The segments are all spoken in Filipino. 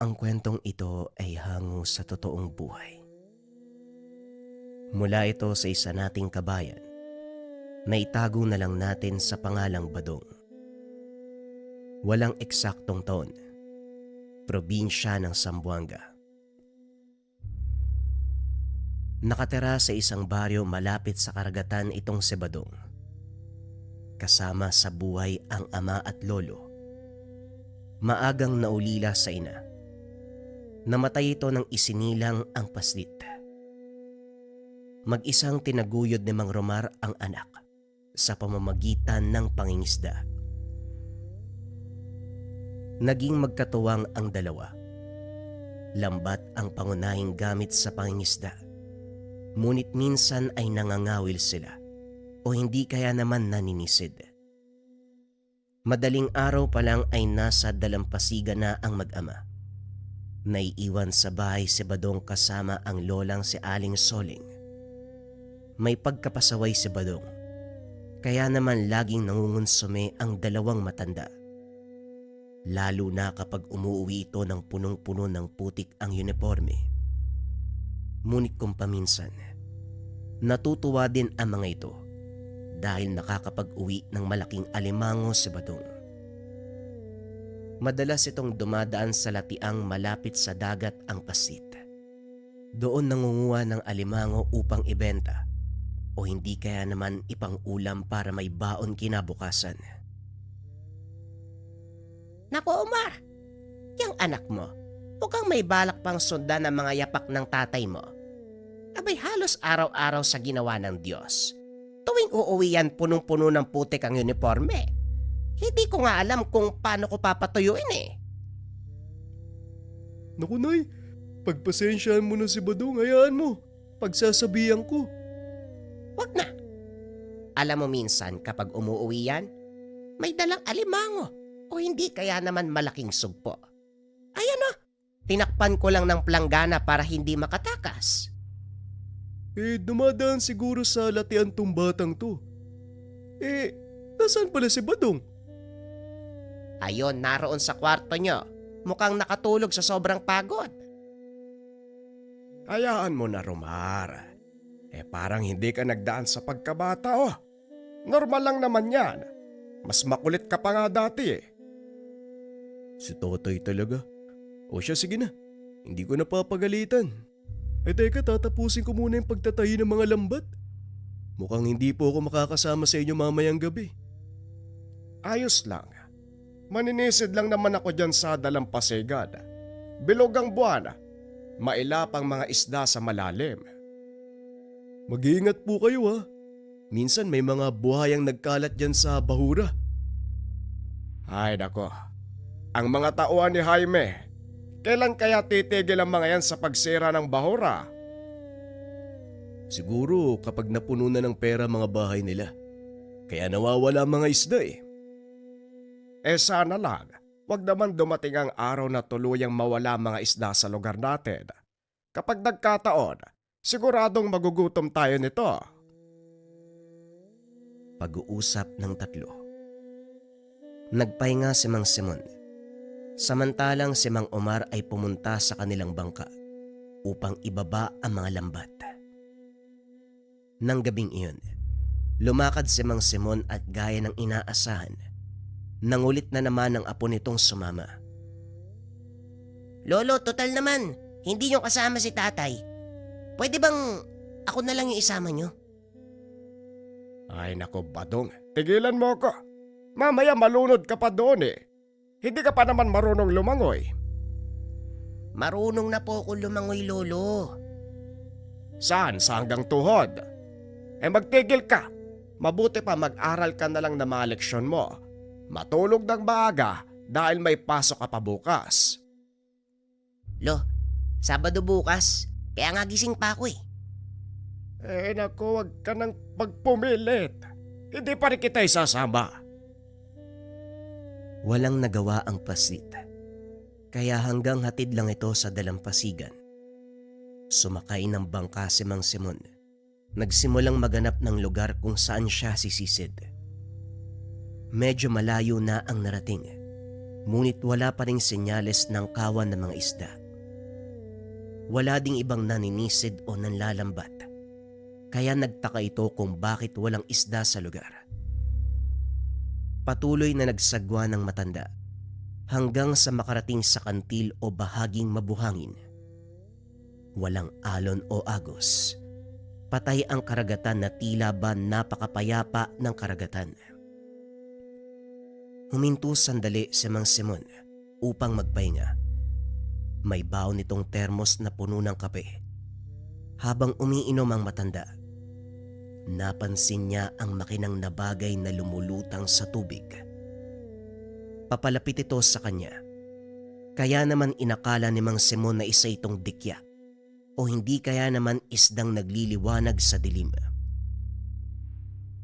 Ang kwentong ito ay hango sa totoong buhay. Mula ito sa isa nating kabayan na itago na lang natin sa pangalang Badong. Walang eksaktong taon, probinsya ng Zamboanga. Nakatira sa isang baryo malapit sa karagatan itong si Badong. Kasama sa buhay ang ama at lolo. Maagang naulila sa ina. Namatay ito nang isinilang ang paslit. Mag-isang tinaguyod ni Mang Romar ang anak sa pamamagitan ng pangingisda. Naging magkatuwang ang dalawa. Lambat ang pangunahing gamit sa pangingisda. Ngunit minsan ay nangangawil sila o hindi kaya naman naninisid. Madaling araw pa lang ay nasa dalampasigan na ang mag-ama. Naiiwan sa bahay si Badong kasama ang lolang si Aling Soling. May pagkapasaway si Badong, kaya naman laging nangungonsume ang dalawang matanda. Lalo na kapag umuwi ito ng punong-puno ng putik ang uniforme. Ngunit kung paminsan, natutuwa din ang mga ito dahil nakakapag-uwi ng malaking alimango si Badong. Madalas itong dumadaan sa latiang malapit sa dagat ang pasit. Doon nangunguha ng alimango upang ibenta o hindi kaya naman ipang-ulam para may baon kinabukasan. Naku Omar, yung anak mo, mukhang may balak pang sundan ng mga yapak ng tatay mo. Abay halos araw-araw sa ginawa ng Diyos. Tuwing uuwi yan punong-puno ng putik ang uniforme. Hindi ko nga alam kung paano ko papatuyuin eh. Naku Nay, pagpasensyaan mo na si Badong, hayaan mo. Pagsasabihan ko. Wag na. Alam mo minsan kapag umuwi yan, may dalang alimango o hindi kaya naman malaking sugpo. Ayan o, tinakpan ko lang ng planggana para hindi makatakas. Dumadaan siguro sa latian tong batang to. Nasaan pala si Badong? Ayon, naroon sa kwarto nyo. Mukhang nakatulog sa sobrang pagod. Hayaan mo na, Romar. Parang hindi ka nagdaan sa pagkabata oh. Normal lang naman yan. Mas makulit ka pa nga dati eh. Si Totoy talaga. O siya, sige na. Hindi ko napapagalitan. Teka, tatapusin ko muna yung pagtatahi ng mga lambat. Mukhang hindi po ako makakasama sa inyo mamayang gabi. Ayos lang. Maninisid lang naman ako dyan sa dalampasigan. Bilog ang buwan. Mailapang mga isda sa malalim. Mag-iingat po kayo ha. Minsan may mga buhayang nagkalat dyan sa bahura. Ay nako. Ang mga tauhan ni Jaime, kailan kaya titigil ang mga yan sa pagsira ng bahura? Siguro kapag napuno na ng pera mga bahay nila. Kaya nawawala mga isda eh. Sana lang, wag naman dumating ang araw na tuluyang mawala mga isda sa lugar natin. Kapag nagkataon, siguradong magugutom tayo nito. Pag-uusap ng tatlo. Nagpahinga si Mang Simon. Samantalang si Mang Omar ay pumunta sa kanilang bangka upang ibaba ang mga lambat. Nang gabing iyon, lumakad si Mang Simon at gaya ng inaasahan, nangulit na naman ang apo nitong sumama. Lolo, total naman, hindi nyo kasama si tatay. Pwede bang ako na lang yung isama nyo? Ay nako Badong, tigilan mo ko. Mamaya malunod ka pa doon eh. Hindi ka pa naman marunong lumangoy. Marunong na po ako lumangoy, Lolo. Saan? Sa hanggang tuhod? Magtigil ka. Mabuti pa mag-aral ka na lang na mga leksyon mo. Matulog ng maaga dahil may pasok ka pa bukas. Lo, Sabado bukas, kaya nga gising pa ako eh. Naku, wag ka nang pagpumilit. Hindi pa rin kita isasama. Walang nagawa ang pasit, kaya hanggang hatid lang ito sa dalampasigan. Sumakay ng bangka si Mang Simon. Nagsimulang maganap ng lugar kung saan siya sisisid. Medyo malayo na ang narating. Ngunit wala pa ring senyales ng kawan ng mga isda. Wala ding ibang naninisid o nanlalambat. Kaya nagtaka ito kung bakit walang isda sa lugar. Patuloy na nagsagwa ng matanda hanggang sa makarating sa kantil o bahaging mabuhangin. Walang alon o agos. Patay ang karagatan na tila ba napakapayapa ng karagatan. Huminto sandali si Mang Simon upang magpahinga. May baon nitong termos na puno ng kape. Habang umiinom ang matanda, napansin niya ang makinang na bagay na lumulutang sa tubig. Papalapit ito sa kanya. Kaya naman inakala ni Mang Simon na isa itong dikya o hindi kaya naman isdang nagliliwanag sa dilim.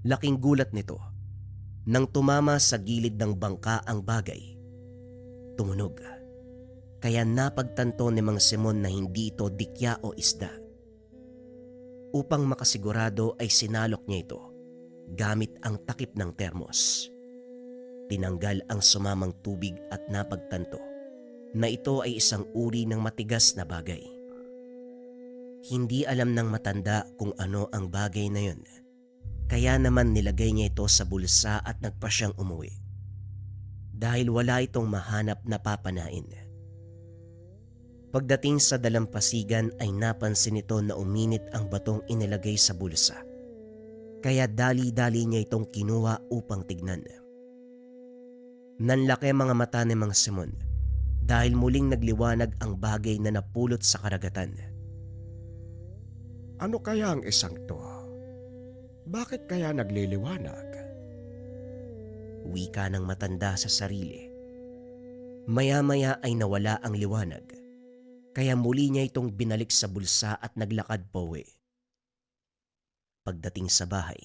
Laking gulat nito nang tumama sa gilid ng bangka ang bagay. Tumunog. Kaya napagtanto ni Mang Simon na hindi ito dikya o isda. Upang makasigurado ay sinalok niya ito gamit ang takip ng termos. Tinanggal ang sumamang tubig at napagtanto na ito ay isang uri ng matigas na bagay. Hindi alam ng matanda kung ano ang bagay na yun. Kaya naman nilagay niya ito sa bulsa at nagpa siyang umuwi. Dahil wala itong mahanap na papanain. Pagdating sa dalampasigan ay napansin nito na uminit ang batong inilagay sa bulsa. Kaya dali-dali niya itong kinuha upang tignan. Nanlaki mga mata ni Mang Simon dahil muling nagliwanag ang bagay na napulot sa karagatan. Ano kaya ang isang to? Bakit kaya nagliliwanag? Wika ng matanda sa sarili. Maya-maya ay nawala ang liwanag. Kaya muli niya itong binalik sa bulsa at naglakad pauwi. Pagdating sa bahay,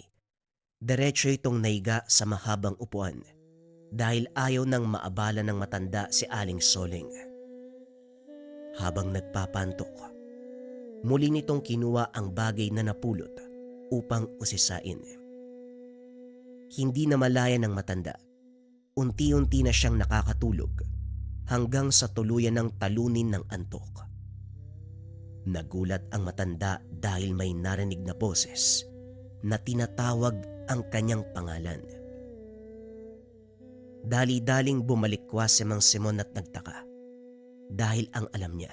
diretso itong naiga sa mahabang upuan dahil ayaw nang maabala ng matanda si Aling Soling. Habang nagpapantok, muli nitong kinuha ang bagay na napulot upang usisain. Hindi na malaya ng matanda. Unti-unti na siyang nakakatulog hanggang sa tuluyan ng talunin ng antok. Nagulat ang matanda dahil may narinig na boses na tinatawag ang kanyang pangalan. Dali-daling bumalikwas si Mang Simon at nagtaka dahil ang alam niya,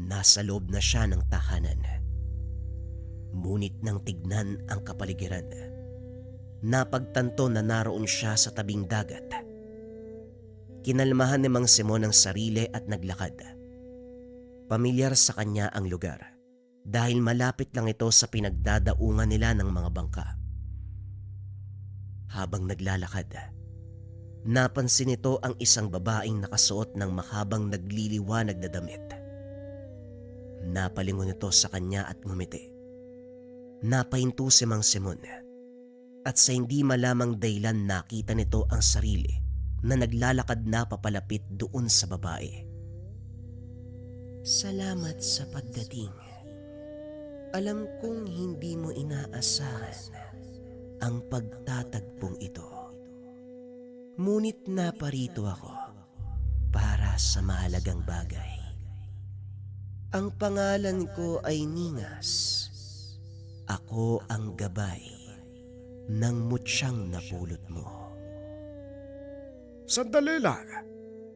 nasa loob na siya ng tahanan. Ngunit nang tignan ang kapaligiran, napagtanto na naroon siya sa tabing dagat. Kinalmahan ni Mang Simon ang sarili at naglakad. Pamilyar sa kanya ang lugar dahil malapit lang ito sa pinagdadaungan nila ng mga bangka. Habang naglalakad, napansin nito ang isang babaeng nakasuot ng mahabang nagliliwanag na damit. Napalingon ito sa kanya at ngumiti. Napahinto si Mang Simon at sa hindi malamang dahilan nakita nito ang sarili na naglalakad na papalapit doon sa babae. Salamat sa pagdating. Alam kong hindi mo inaasahan ang pagtatagpong ito. Ngunit naparito ako para sa mahalagang bagay. Ang pangalan ko ay Ningas. Ako ang gabay ng mutsyang napulot mo. Sandali lang.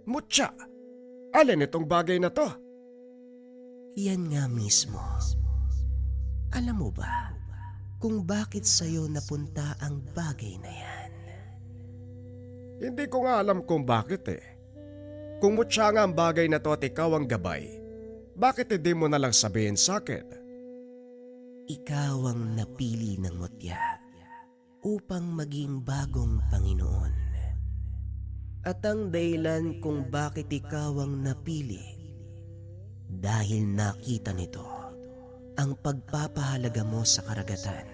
Mutya. Alin itong bagay na to? Yan nga mismo. Alam mo ba kung bakit sa'yo napunta ang bagay na yan? Hindi ko nga alam kung bakit eh. Kung mutya nga ang bagay na to at ikaw ang gabay, bakit hindi mo na lang sabihin sa akin? Ikaw ang napili ng mutya upang maging bagong Panginoon. At ang dahilan kung bakit ikaw ang napili, dahil nakita nito ang pagpapahalaga mo sa karagatan.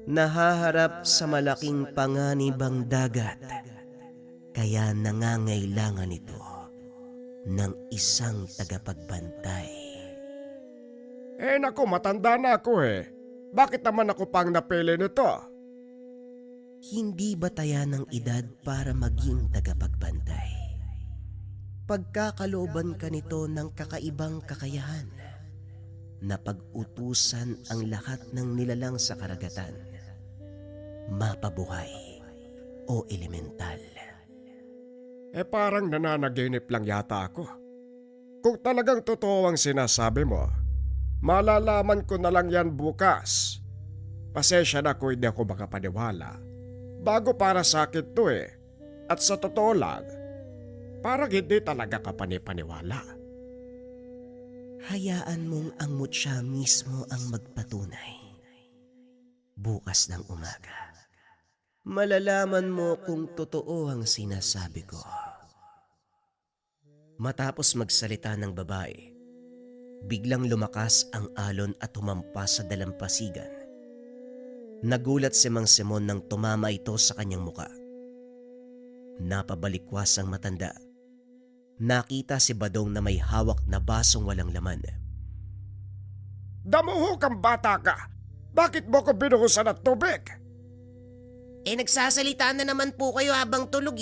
Nahaharap sa malaking panganibang dagat, kaya nangangailangan ito ng isang tagapagbantay. Naku, matanda na ako eh. Bakit naman ako pang napili nito? Hindi batayan ng edad para maging tagapagbantay. Pagkakalooban ka nito ng kakaibang kakayahan na pag-utusan ang lahat ng nilalang sa karagatan, mapabuhay o elemental. Parang nananaginip lang yata ako. Kung talagang totoo ang sinasabi mo, malalaman ko na lang yan bukas. Pasensya na kung hindi ako makapaniwala. Bago para sa akin to At sa totoo lang, parang hindi talaga ka panipaniwala. Hayaan mong ang mutya mismo ang magpatunay. Bukas ng umaga, malalaman mo kung totoo ang sinasabi ko. Matapos magsalita ng babae, biglang lumakas ang alon at humampas sa dalampasigan. Nagulat si Mang Simon nang tumama ito sa kanyang muka. Napabalikwas ang matanda. Nakita si Badong na may hawak na basong walang laman. Damuho kang bata ka! Bakit mo ko binuhusan ng tubig? Nagsasalita na naman po kayo habang tulog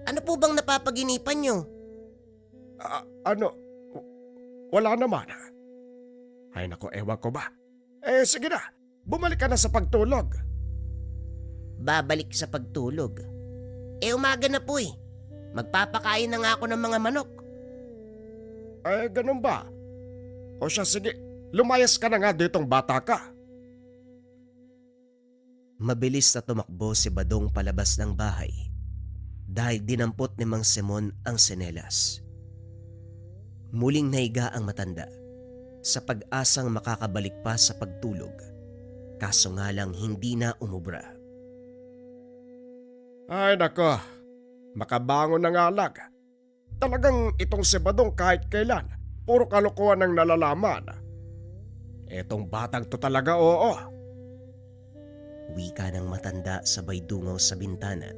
Ano po bang napapaginipan nyo? Wala naman. Ay nako, ewan ko ba. Sige na, bumalik ka na sa pagtulog. Babalik sa pagtulog? Umaga na po Magpapakain na nga ako ng mga manok. Ganun ba? O siya, sige, lumayas ka na nga ditong bata ka. Mabilis na tumakbo si Badong palabas ng bahay dahil dinampot ni Mang Simon ang senelas. Muling nahiga ang matanda sa pag-asang makakabalik pa sa pagtulog, kaso nga lang hindi na umubra. Ay nako, makabangon na nga lang. Talagang itong si Badong kahit kailan, puro kalokohan ang nalalaman. Etong batang to talaga, oo. Wika ng matanda sabay dungaw sa bintana.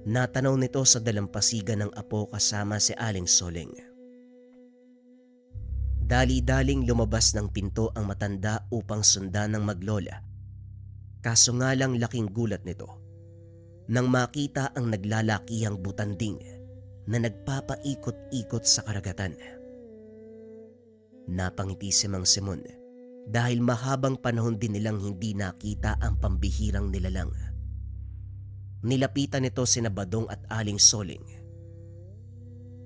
Natanaw nito sa dalampasigan ng apo kasama si Aling Soling. Dali-daling lumabas ng pinto ang matanda upang sundan ng maglola. Kaso nga lang laking gulat nito nang makita ang naglalakihang butanding na nagpapaikot-ikot sa karagatan. Napangiti si Mang Simon dahil mahabang panahon din nilang hindi nakita ang pambihirang nilalang. Nilapitan nito sina Badong at Aling Soling.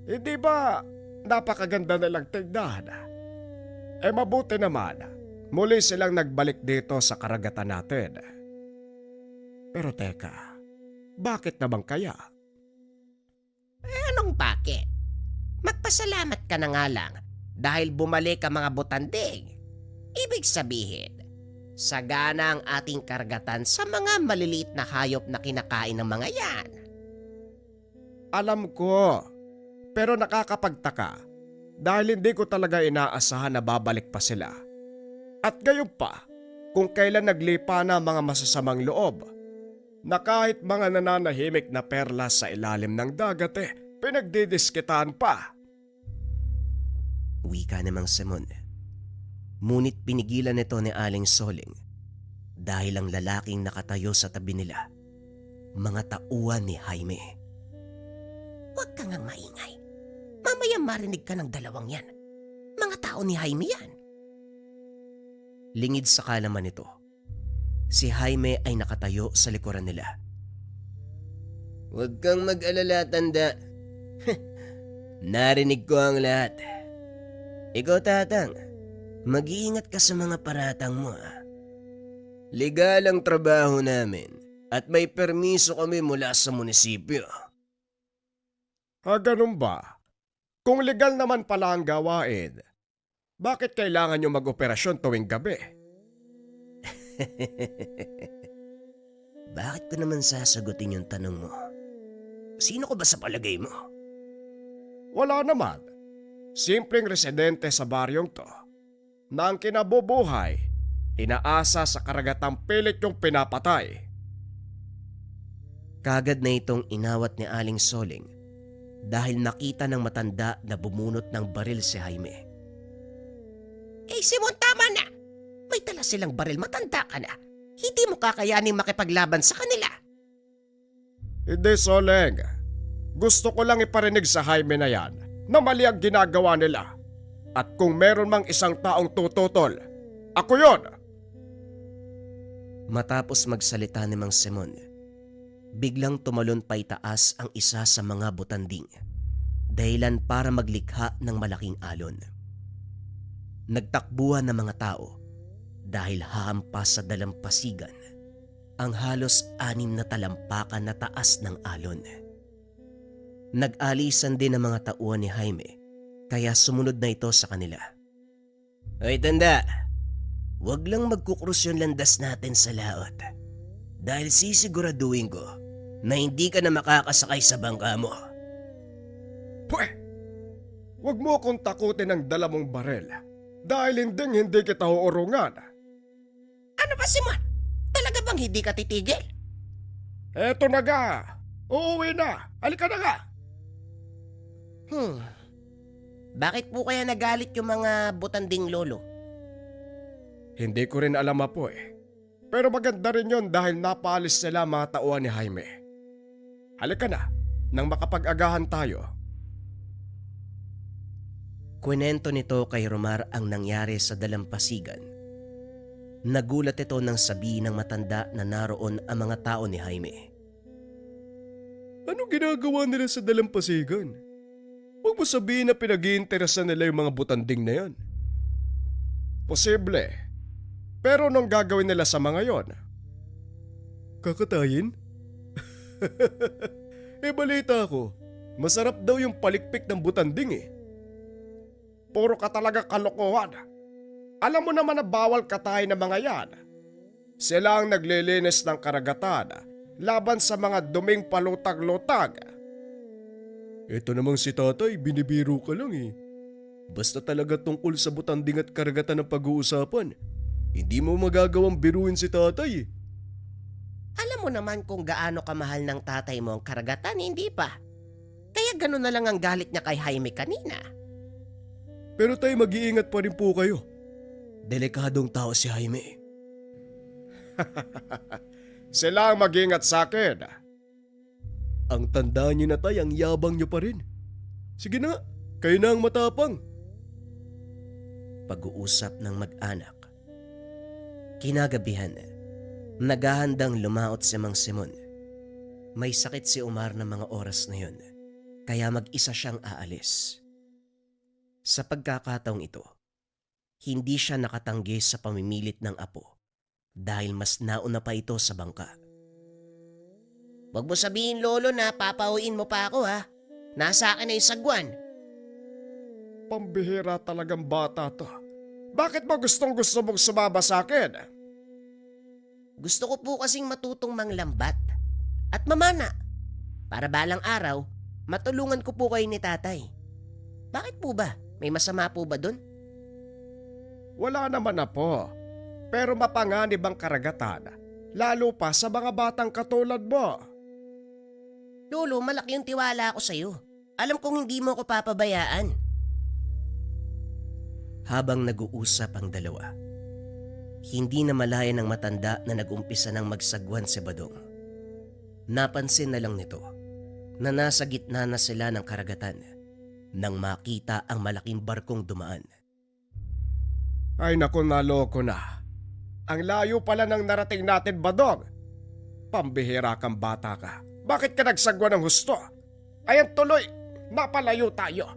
Hindi ba napakaganda nilang tignan? Mabuti naman, muli silang nagbalik dito sa karagatan natin. Pero teka, bakit naman kaya? Anong bakit? Magpasalamat ka na nga lang dahil bumalik ang mga butanding. Ibig sabihin, sagana ang ating karagatan sa mga maliliit na hayop na kinakain ng mga yan. Alam ko, pero nakakapagtaka dahil hindi ko talaga inaasahan na babalik pa sila. At gayon pa, kung kailan naglipa na mga masasamang loob, na kahit mga nananahimik na perlas sa ilalim ng dagat pinagdidiskitaan pa. Wika ni Mang Simon. Ngunit pinigilan nito ni Aling Soling dahil ang lalaking nakatayo sa tabi nila, mga tauhan ni Jaime. Huwag kang ang maingay. Mamaya marinig ka ng dalawang yan. Mga tao ni Jaime yan. Lingid sa kalaman nito, si Jaime ay nakatayo sa likuran nila. Huwag kang mag-alala, tanda. Narinig ko ang lahat. Ikaw, Tatang, mag-iingat ka sa mga paratang mo. Legal ang trabaho namin at may permiso kami mula sa munisipyo. Ganun ba? Kung legal naman pala ang gawain, bakit kailangan nyo mag-operasyon tuwing gabi? Bakit ko naman sasagutin yung tanong mo? Sino ko ba sa palagay mo? Wala naman. Simpleng residente sa baryong to na ang kinabubuhay, inaasa sa karagatang pilit yung pinapatay. Kagad na itong inawat ni Aling Soling dahil nakita ng matanda na bumunot ng baril si Jaime. Simon, tama na. May dala silang baril, matanda ka na. Hindi mo kakayaning makipaglaban sa kanila. Hindi, Soleng. Gusto ko lang iparinig sa Jaime na yan na mali ang ginagawa nila. At kung meron mang isang taong tututol, ako yon. Matapos magsalita ni Mang Simon, biglang tumalon paitaas ang isa sa mga butanding, dahilan para maglikha ng malaking alon. Nagtakbuhan ng mga tao dahil hahampas sa dalampasigan ang halos 6 na talampakan na taas ng alon. Nag-alisan din ang mga tauhan ni Jaime, kaya sumunod na ito sa kanila. Ay tanda, wag lang magkukrus yung landas natin sa laot. Dahil sisiguraduhin ko na hindi ka na makakasakay sa bangka mo. Pwe! Huwag mo akong takutin ng dala mong barel dahil hindi kita uurungan. Ano ba, Simon? Talaga bang hindi ka titigil? Eto na ga! Uuwi na! Halika na nga! Bakit po kaya nagalit yung mga butanding lolo? Hindi ko rin alam po eh. Pero maganda rin yon dahil napaalis sila mga tauhan ni Jaime. Halika na, nang makapag-agahan tayo. Kwento nito kay Romar ang nangyari sa dalampasigan. Nagulat ito nang sabihin ng matanda na naroon ang mga tao ni Jaime. Ano ginagawa nila sa dalampasigan? Huwag mo sabihin na pinag-iinteresan nila yung mga butanding na yan. Posible. Pero anong gagawin nila sa mga yon? Kakatayin? Balita ko, masarap daw yung palikpik ng butanding eh. Puro ka talaga kalokohan. Alam mo naman na bawal katayin ng mga yan. Sila ang naglilinis ng karagatan laban sa mga duming palutag-lutag. Ito namang si tatay, binibiro ka lang eh. Basta talaga tungkol sa butanding at karagatan ng pag-uusapan. Hindi mo magagawang biruin si tatay eh. Alam mo naman kung gaano kamahal ng tatay mo ang karagatan, hindi pa. Kaya gano'n na lang ang galit niya kay Jaime kanina. Pero tay, mag-iingat pa rin po kayo. Delikadong tao si Jaime. Sila ang mag-iingat sa akin. Ang tandaan niyo na tay, ang yabang niyo pa rin. Sige na, kayo na ang matapang. Pag-uusap ng mag-anak. Kinagabihan, naghahandang lumaot si Mang Simon. May sakit si Omar ng mga oras na yun, kaya mag-isa siyang aalis. Sa pagkakataong ito, hindi siya nakatanggi sa pamimilit ng apo dahil mas nauna pa ito sa bangka. Huwag mo sabihin, lolo, na papauwiin mo pa ako, ha? Nasa akin na yung sagwan. Pambihira talagang bata to. Bakit mo gustong-gusto mong sumaba sa akin? Gusto ko po kasing matutong manglambat at mamana para balang araw matulungan ko po kayo ni tatay. Bakit po ba? May masama po ba dun? Wala naman na po. Pero mapanganib ang karagatan, lalo pa sa mga batang katulad mo. Lolo, malaki yung tiwala ko sa'yo. Alam kong hindi mo ako papabayaan. Habang nag-uusap ang dalawa, hindi na malaya ng matanda na nag-umpisa ng magsagwan si Badong. Napansin na lang nito na nasa gitna na sila ng karagatan nang makita ang malaking barkong dumaan. Ay naku, naloko na. Ang layo pala ng narating natin, Badong. Pambihira kang bata ka. Bakit ka nagsagwan ng husto? Ayan tuloy, napalayo tayo.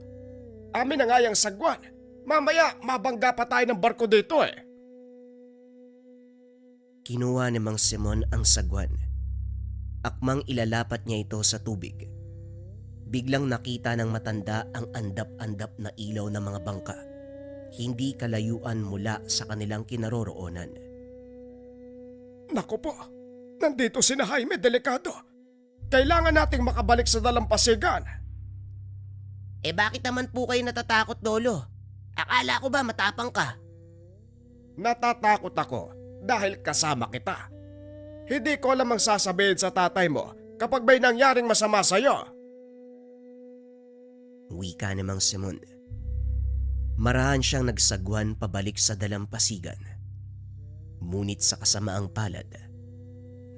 Amin na nga yung sagwan. Mamaya, mabangga pa tayo ng barko dito eh. Kinuha ni Mang Simon ang sagwan. Akmang ilalapat niya ito sa tubig. Biglang nakita ng matanda ang andap-andap na ilaw ng mga bangka. Hindi kalayuan mula sa kanilang kinaroroonan. Naku po, nandito si na Jaime, delikado. Kailangan nating makabalik sa dalampasigan. Eh bakit naman po kayo natatakot, lolo? Akala ko ba matapang ka? Natatakot ako dahil kasama kita. Hindi ko alam ang sasabihin sa tatay mo kapag may nangyaring masama sa'yo. Wika ni Mang Simon. Marahan siyang nagsagwan pabalik sa dalampasigan. Ngunit sa kasamaang palad,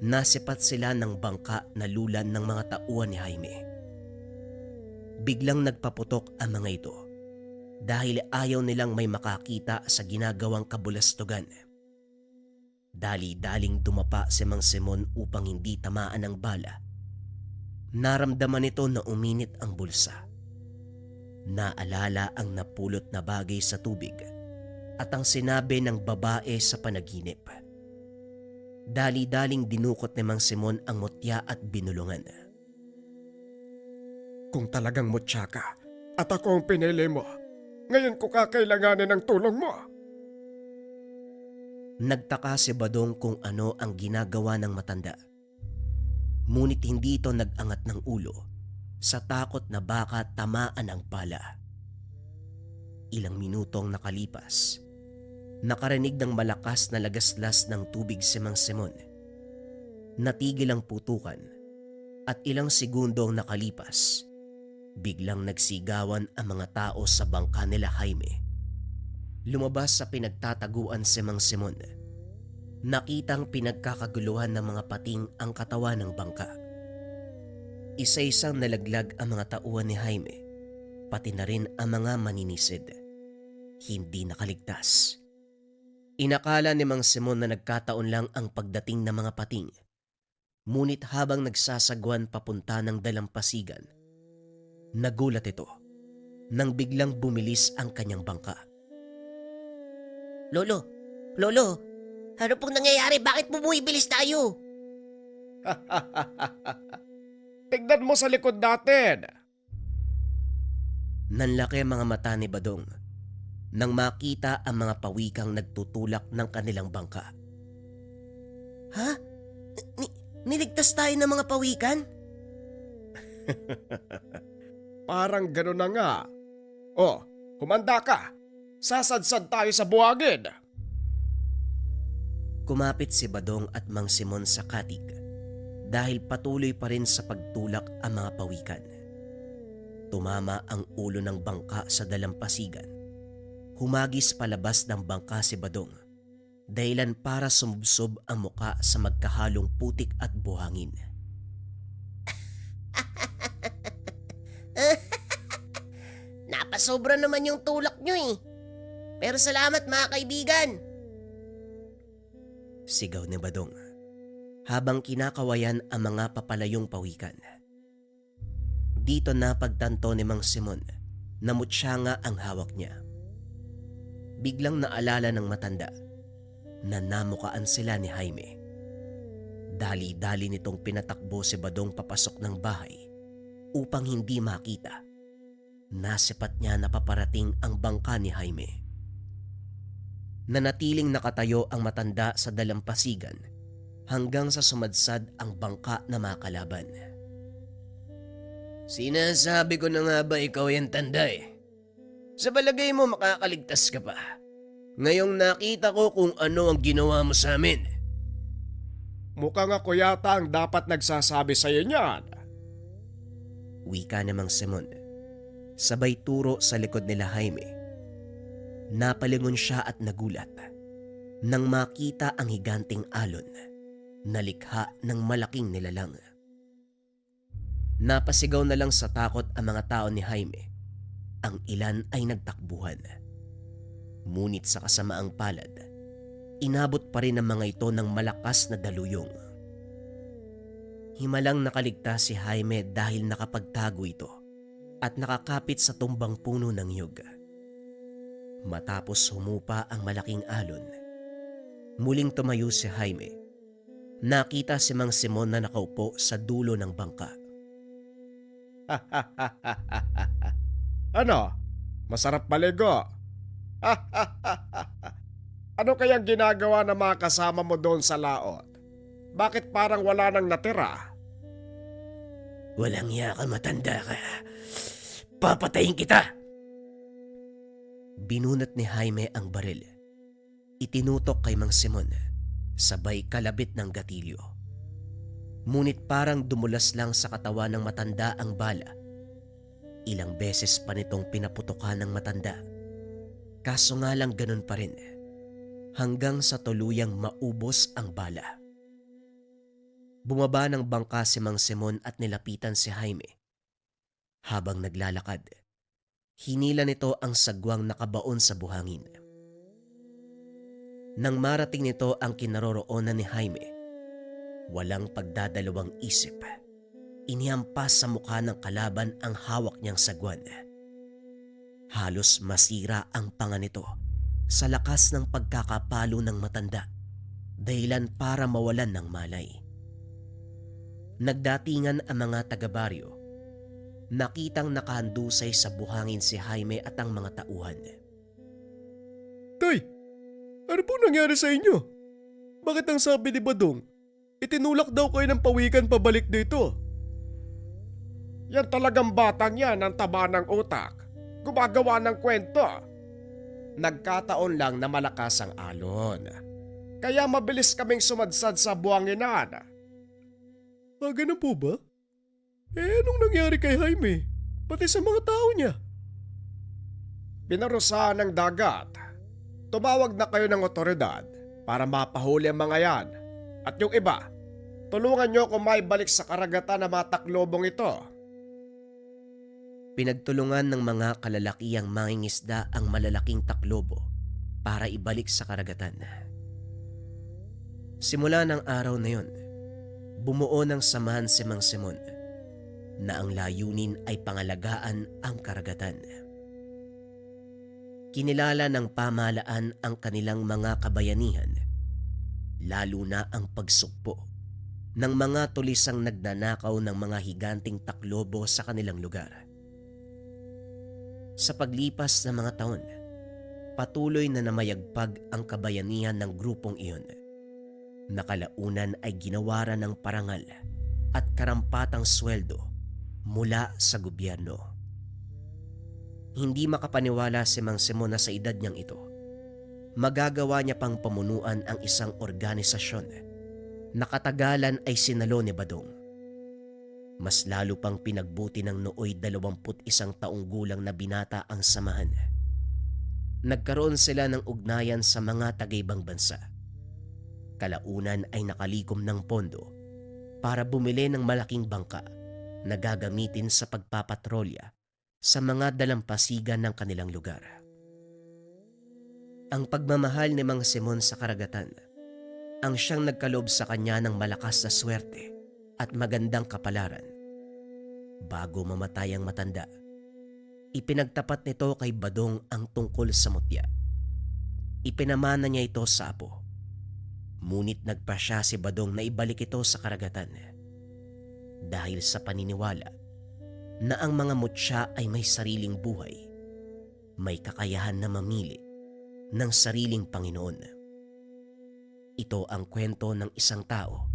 nasipat sila ng bangka na lulan ng mga tauhan ni Jaime. Biglang nagpaputok ang mga ito dahil ayaw nilang may makakita sa ginagawang kabulastugan. Dali-daling dumapa si Mang Simon upang hindi tamaan ng bala. Naramdaman nito na uminit ang bulsa. Naalala ang napulot na bagay sa tubig at ang sinabi ng babae sa panaginip. Dali-daling dinukot ni Mang Simon ang mutya at binulungan. Kung talagang mutya ka at ako ang pinili mo, ngayon ko kakailanganin ng tulong mo. Nagtaka si Badong kung ano ang ginagawa ng matanda. Ngunit hindi ito nag-angat ng ulo sa takot na baka tamaan ang bala. Ilang minutong nakalipas, nakarinig ng malakas na lagaslas ng tubig si Mang Simon. Natigil ang putukan at ilang segundong nakalipas, biglang nagsigawan ang mga tao sa bangka nila Jaime. Lumabas sa pinagtataguan si Mang Simon. Nakitang pinagkakaguluhan ng mga pating ang katawan ng bangka. Isa-isang nalaglag ang mga tauhan ni Jaime, pati na rin ang mga maninisid. Hindi nakaligtas. Inakala ni Mang Simon na nagkataon lang ang pagdating ng mga pating. Ngunit habang nagsasagwan papunta ng dalampasigan, nagulat ito nang biglang bumilis ang kanyang bangka. Lolo, ano pong nangyayari? Bakit bumubilis tayo? Tignan mo sa likod natin. Nanlaki ang mga mata ni Badong nang makita ang mga pawikang nagtutulak ng kanilang bangka. Ha? Niligtas tayo ng mga pawikan? Parang gano'n na nga. Oh, humanda ka. Sasadsad tayo sa buhangin. Kumapit si Badong at Mang Simon sa katig dahil patuloy pa rin sa pagtulak ang mga pawikan. Tumama ang ulo ng bangka sa dalampasigan. Humagis palabas ng bangka si Badong, dahilan para sumubsob ang muka sa magkahalong putik at buhangin. Napasobra naman yung tulak nyo eh. Pero salamat mga kaibigan. Sigaw ni Badong habang kinakawayan ang mga papalayong pawikan. Dito na pagtanto ni Mang Simon na mutya nga ang hawak niya. Biglang naalala ng matanda na namukaan sila ni Jaime. Dali-dali nitong pinatakbo si Badong papasok ng bahay upang hindi makita. Nasipat niya na paparating ang bangka ni Jaime. Nanatiling nakatayo ang matanda sa dalampasigan hanggang sa sumadsad ang bangka na makalaban. Sinasabi ko na nga ba ikaw yung tanda eh. Sa balagay mo makakaligtas ka pa. Ngayong nakita ko kung ano ang ginawa mo sa amin. Mukhang ako yata ang dapat nagsasabi sa iyo niyan. Wika ni Mang Simon, sabay turo sa likod nila Jaime. Napalingon siya at nagulat nang makita ang higanting alon na likha ng malaking nilalang. Napasigaw na lang sa takot ang mga tao ni Jaime. Ang ilan ay nagtakbuhan. Ngunit sa kasamaang palad, inabot pa rin ang mga ito ng malakas na daluyong. Himalang nakaligtas si Jaime dahil nakapagtago ito at nakakapit sa tumbang puno ng niyog. Matapos humupa ang malaking alon, muling tumayo si Jaime. Nakita si Mang Simon na nakaupo sa dulo ng bangka. Ano? Masarap maligo. Ano kayang ginagawa ng mga kasama mo doon sa laot? Bakit parang wala nang natira? Walang iya ka, matanda ka. Papatayin kita! Binunot ni Jaime ang baril. Itinutok kay Mang Simon, sabay kalabit ng gatilyo. Ngunit parang dumulas lang sa katawan ng matanda ang bala. Ilang beses pa nitong pinaputokan ng matanda. Kaso nga lang ganun pa rin. hanggang sa tuluyang maubos ang bala. Bumaba ng bangka si Mang Simon at nilapitan si Jaime. Habang naglalakad, hinila nito ang sagwang nakabaon sa buhangin. Nang marating nito ang kinaroroonan ni Jaime, walang pagdadalawang isip, inihampas sa mukha ng kalaban ang hawak niyang sagwan. Halos masira ang panga nito sa lakas ng pagkakapalo ng matanda, dahilan para mawalan ng malay. Nagdatingan ang mga taga-baryo. Nakitang nakahandusay sa buhangin si Jaime at ang mga tauhan. Tay, ano po nangyari sa inyo? Bakit ang sabi ni Badong, itinulak daw kayo ng pawikan pabalik dito? Yan talagang batang yan ang taba ng utak. Gumagawa ng kwento. Nagkataon lang na malakas ang alon. Kaya mabilis kaming sumadsad sa buwanginan. Ganun po ba? Anong nangyari kay Jaime? Pati sa mga tao niya? Pinarusahan ng dagat. Tumawag na kayo ng otoridad para mapahuli ang mga yan. At yung iba, tulungan nyo kung maibalik sa karagatan ng mga taklobong ito. Pinagtulungan ng mga kalalakihang mangingisda ang malalaking taklobo para ibalik sa karagatan. Simula ng araw na yon, bumuo ng samahan si Mang Simon na ang layunin ay pangalagaan ang karagatan. Kinilala ng pamahalaan ang kanilang mga kabayanihan, lalo na ang pagsukpo ng mga tulisang nagnanakaw ng mga higanting taklobo sa kanilang lugar. Sa paglipas ng mga taon, patuloy na namayagpag ang kabayanihan ng grupong iyon. Nakalaunan ay ginawaran ng parangal at karampatang sweldo mula sa gobyerno. Hindi makapaniwala si Mang Simon na sa edad niyang ito, magagawa niya pang pamunuan ang isang organisasyon na katagalan ay sinalo ni Badong. Mas lalo pang pinagbuti ng nooy 21 taong gulang na binata ang samahan. Nagkaroon sila ng ugnayan sa mga taga-ibang bansa. Kalaunan ay nakalikom ng pondo para bumili ng malaking bangka na gagamitin sa pagpapatrolya sa mga dalampasigan ng kanilang lugar. Ang pagmamahal ni Mang Simon sa karagatan ang siyang nagkaloob sa kanya ng malakas na swerte at magandang kapalaran. Bago mamatay ang matanda, ipinagtapat nito kay Badong ang tungkol sa mutya. Ipinamana niya ito sa apo. Ngunit nagpasya si Badong na ibalik ito sa karagatan dahil sa paniniwala na ang mga mutya ay may sariling buhay, may kakayahan na mamili ng sariling Panginoon. Ito ang kwento ng isang tao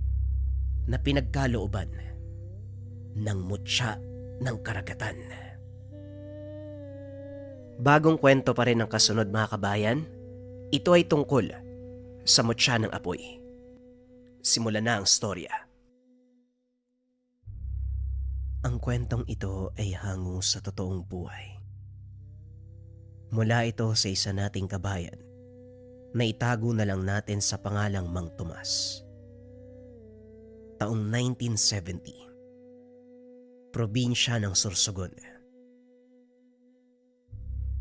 na pinagkalooban ng mutya ng karagatan. Bagong kwento pa rin ang kasunod, mga kabayan. Ito ay tungkol sa mutya ng apoy. Simulan na ang storya. Ang kwentong ito ay hango sa totoong buhay. Mula ito sa isa nating kabayan na itago na lang natin sa pangalang Mang Tomas. Taong 1970. Probinsya ng Sorsogon.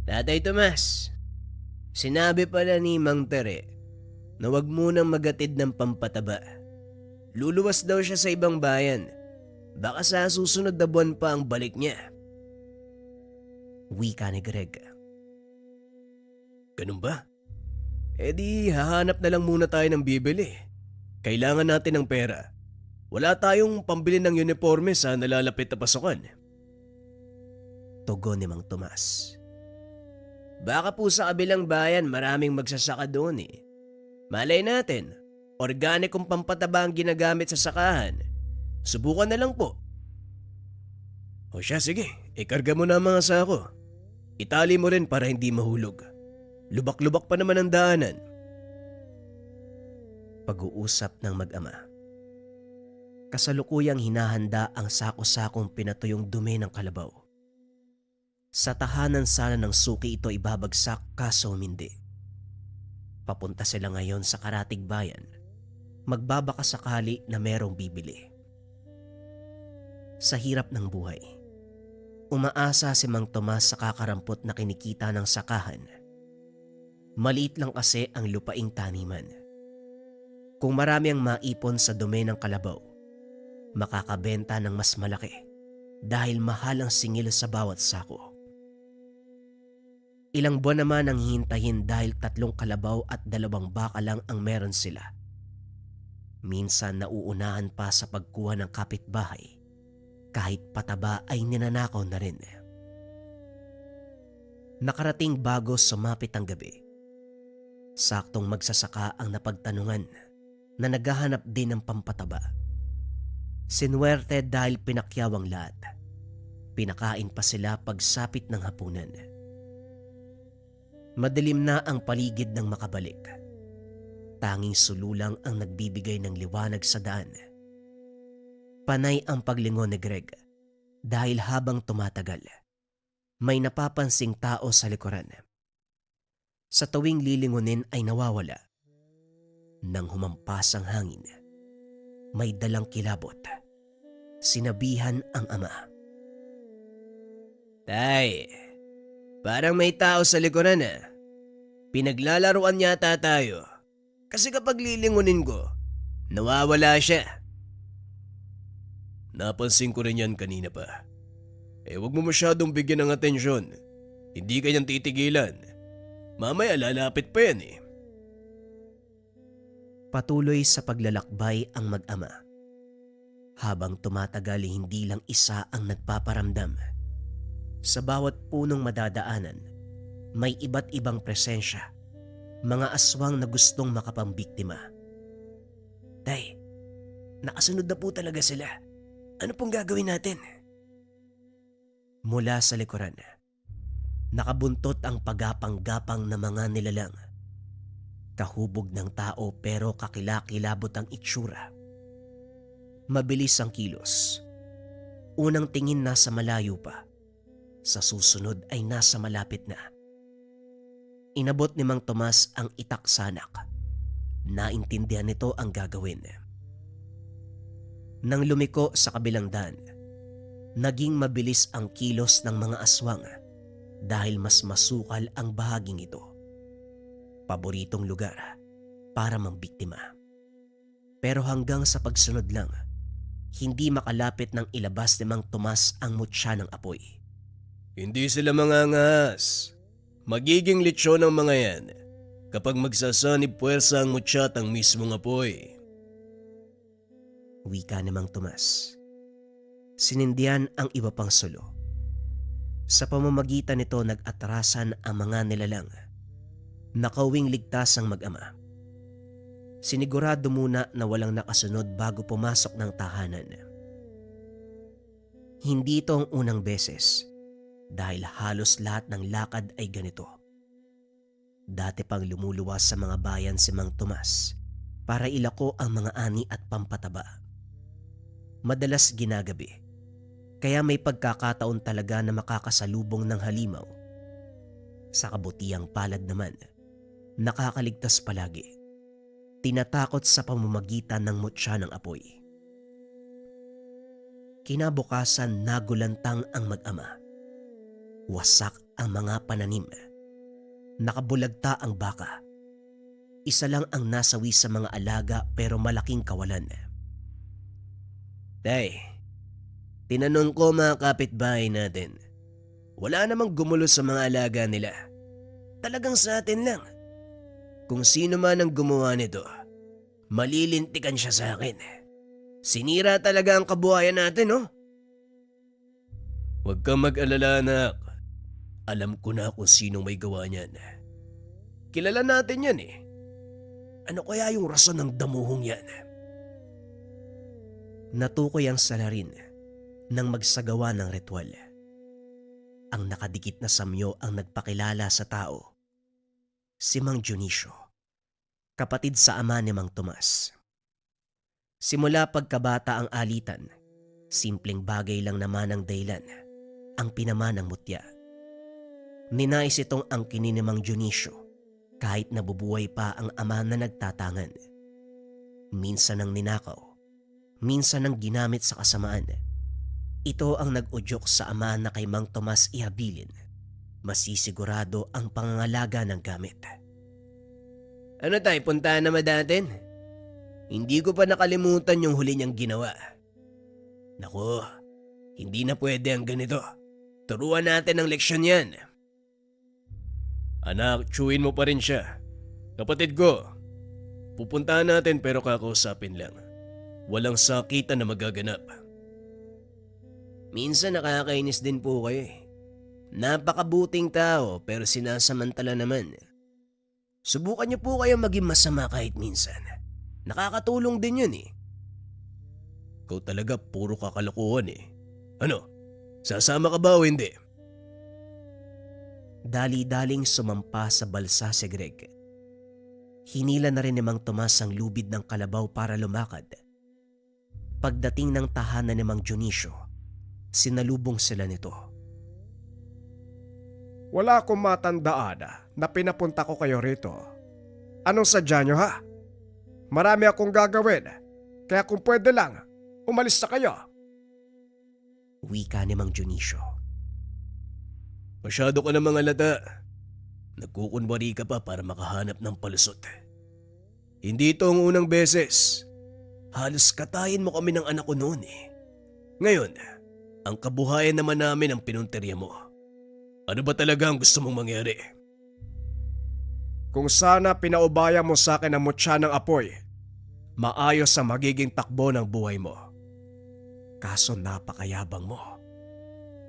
Tatay Tomas, sinabi pala ni Mang Tere na wag munang magatid ng pampataba. Luluwas daw siya sa ibang bayan. Baka sa susunod na buwan pa ang balik niya. Wika ni Greg. Ganun ba? E di hahanap na lang muna tayo ng bibili. Kailangan natin ng pera. Wala tayong pambili ng uniforme sa nalalapit na pasukan. Tugon ni Mang Tomas. Baka po sa kabilang bayan maraming magsasaka doon eh. Malay natin, organikong pampataba ang ginagamit sa sakahan. Subukan na lang po. O siya, sige, ikarga mo na ang mga sako. Itali mo rin para hindi mahulog. Lubak-lubak pa naman ang daanan. Pag-uusap ng mag-ama. Kasalukuyang hinahanda ang sako-sakong pinatuyong dumi ng kalabaw. Sa tahanan sana ng suki ito ibabagsak kaso hindi. Papunta sila ngayon sa karatig bayan. Magbabaka sakali na merong bibili. Sa hirap ng buhay, umaasa si Mang Tomas sa kakarampot na kinikita ng sakahan. Maliit lang kasi ang lupaing taniman. Kung marami ang maipon sa dumi ng kalabaw, makakabenta ng mas malaki dahil mahal ang singil sa bawat sako. Ilang buwan naman ang hihintayin dahil 3 kalabaw at 2 baka lang ang meron sila. Minsan nauunahan pa sa pagkuha ng kapitbahay, kahit pataba ay ninanakaw na rin. Nakarating bago sumapit ang gabi. Saktong magsasaka ang napagtanungan na naghahanap din ng pampataba. Sinuwerte dahil pinakyaw ang lahat. Pinakain pa sila pagsapit ng hapunan. Madilim na ang paligid ng makabalik. Tanging sululang ang nagbibigay ng liwanag sa daan. Panay ang paglingon ni Greg dahil habang tumatagal, may napapansing tao sa likuran. Sa tuwing lilingunin ay nawawala. Nang humampas ang hangin, may dalang kilabot. Sinabihan ang ama. Tay, parang may tao sa likuran ah. Pinaglalaruan yata tayo. Kasi kapag lilingunin ko, nawawala siya. Napansin ko rin yan kanina pa. Huwag mo masyadong bigyan ng atensyon. Hindi kanyang titigilan. Mamaya lalapit pa yan eh. Patuloy sa paglalakbay ang mag-ama. Habang tumatagal hindi lang isa ang nagpaparamdam. Sa bawat punong madadaanan, may iba't ibang presensya. Mga aswang na gustong makapambiktima. Tay, nakasunod na po talaga sila. Ano pong gagawin natin? Mula sa likuran, nakabuntot ang pagapang-gapang na mga nilalang. Kahubog ng tao pero kakilakilabot ang itsura. Mabilis ang kilos. Unang tingin nasa malayo pa. Sa susunod ay nasa malapit na. Inabot ni Mang Tomas ang itaksanak. Naintindihan nito ang gagawin. Nang lumiko sa kabilang daan, naging mabilis ang kilos ng mga aswang dahil mas masukal ang bahaging ito. Paboritong lugar para mambiktima. Pero hanggang sa pagsunod lang, hindi makalapit ng ilabas ni Mang Tomas ang mutya ng apoy. Hindi sila mangangas. Magiging litsyon ang mga yan kapag magsasanib puwersa ang mutya at ang mismong apoy. Wika ni Mang Tomas. Sinindihan ang iba pang sulo. Sa pamamagitan nito nag-atrasan ang mga nilalang. Nakauwing ligtas ang mag-ama. Sinigurado muna na walang nakasunod bago pumasok ng tahanan. Hindi ito ang unang beses dahil halos lahat ng lakad ay ganito. Dati pang lumuluwas sa mga bayan si Mang Tomas para ilako ang mga ani at pampataba. Madalas ginagabi, kaya may pagkakataon talaga na makakasalubong ng halimaw. Sa kabutihang palad naman, nakakaligtas palagi. Tinatakot sa pamamagitan ng mutya ng apoy. Kinabukasan nagulantang ang mag-ama. Wasak ang mga pananim. Nakabulagta ang baka. Isa lang ang nasawi sa mga alaga pero malaking kawalan. Tay, tinanong ko mga kapitbahay natin. Wala namang gumulo sa mga alaga nila. Talagang sa atin lang. Kung sino man ang gumawa nito, malilintikan siya sa akin. Sinira talaga ang kabuhayan natin, oh. Huwag kang mag-alala, anak. Alam ko na kung sinong may gawa niyan. Kilala natin yan eh. Ano kaya yung rason ng damuhong yan? Natukoy ang salarin nang magsagawa ng ritual. Ang nakadikit na samyo ang nagpakilala sa tao. Si Mang Dionisio, kapatid sa ama ni Mang Tomas. Simula pagkabata ang alitan, simpleng bagay lang naman ang dahilan, ang pinamanang mutya. Ninais itong angkinin ni Mang Dionisio Kahit nabubuhay pa ang ama na nagtatangan. Minsan ang ninakaw, minsan ang ginamit sa kasamaan. Ito ang nag-udyok sa ama na kay Mang Tomas ihabilin. Masisigurado ang pangangalaga ng gamit. Ano tayo, puntahan na natin? Hindi ko pa nakalimutan yung huli niyang ginawa. Naku, hindi na pwede ang ganito. Turuan natin ng leksyon yan. Anak, tsuin mo pa rin siya. Kapatid ko, pupuntahan natin pero kakausapin lang. Walang sakitan na magaganap. Minsan nakakainis din po kayo eh. Napakabuting tao pero sinasamantala naman. Subukan niyo po kayo maging masama kahit minsan. Nakakatulong din yun eh. Ikaw talaga puro kakalokohan eh. Ano? Sasama ka ba o hindi? Dali-daling sumampa sa balsa si Greg. Hinila na rin ni Mang Tomas ang lubid ng kalabaw para lumakad. Pagdating ng tahanan ni Mang Dionisio, sinalubong sila nito. Wala akong matandaan na pinapunta ko kayo rito. Anong sadya nyo ha? Marami akong gagawin, kaya kung pwede lang, umalis na kayo. Wika ni Mang Dionisio. Masyado ka na mga lata. Nagkukunwari ka pa para makahanap ng palusot. Hindi ito ang unang beses. Halos katayin mo kami ng anak ko noon eh. Ngayon, ang kabuhayan naman namin ang pinunterya mo. Ano ba talaga ang gusto mong mangyari? Kung sana pinaubaya mo sa akin ang mutya ng apoy, maayos ang magiging takbo ng buhay mo. Kaso napakayabang mo.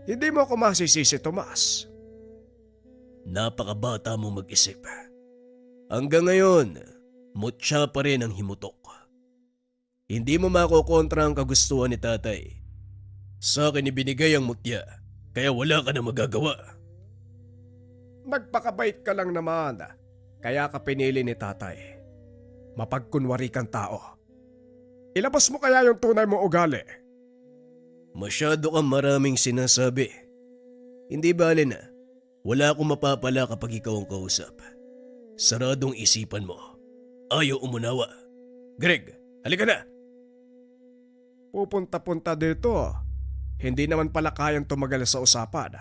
Hindi mo ako masisisi, Tomas. Napakabata mo mag-isip. Hanggang ngayon, mutya pa rin ang himutok. Hindi mo makokontra ang kagustuhan ni tatay. Sa akin ibinigay ang mutya, kaya wala ka na magagawa. Nagpakabait ka lang naman, kaya ka pinili ni tatay. Mapagkunwari kang tao. Ilabas mo kaya yung tunay mong ugali. Masyado kang maraming sinasabi. Hindi bale na, wala akong mapapala kapag ikaw ang kausap. Saradong isipan mo. Ayaw umunawa. Greg, halika na! Pupunta-punta dito. Hindi naman pala kayang tumagal sa usapan.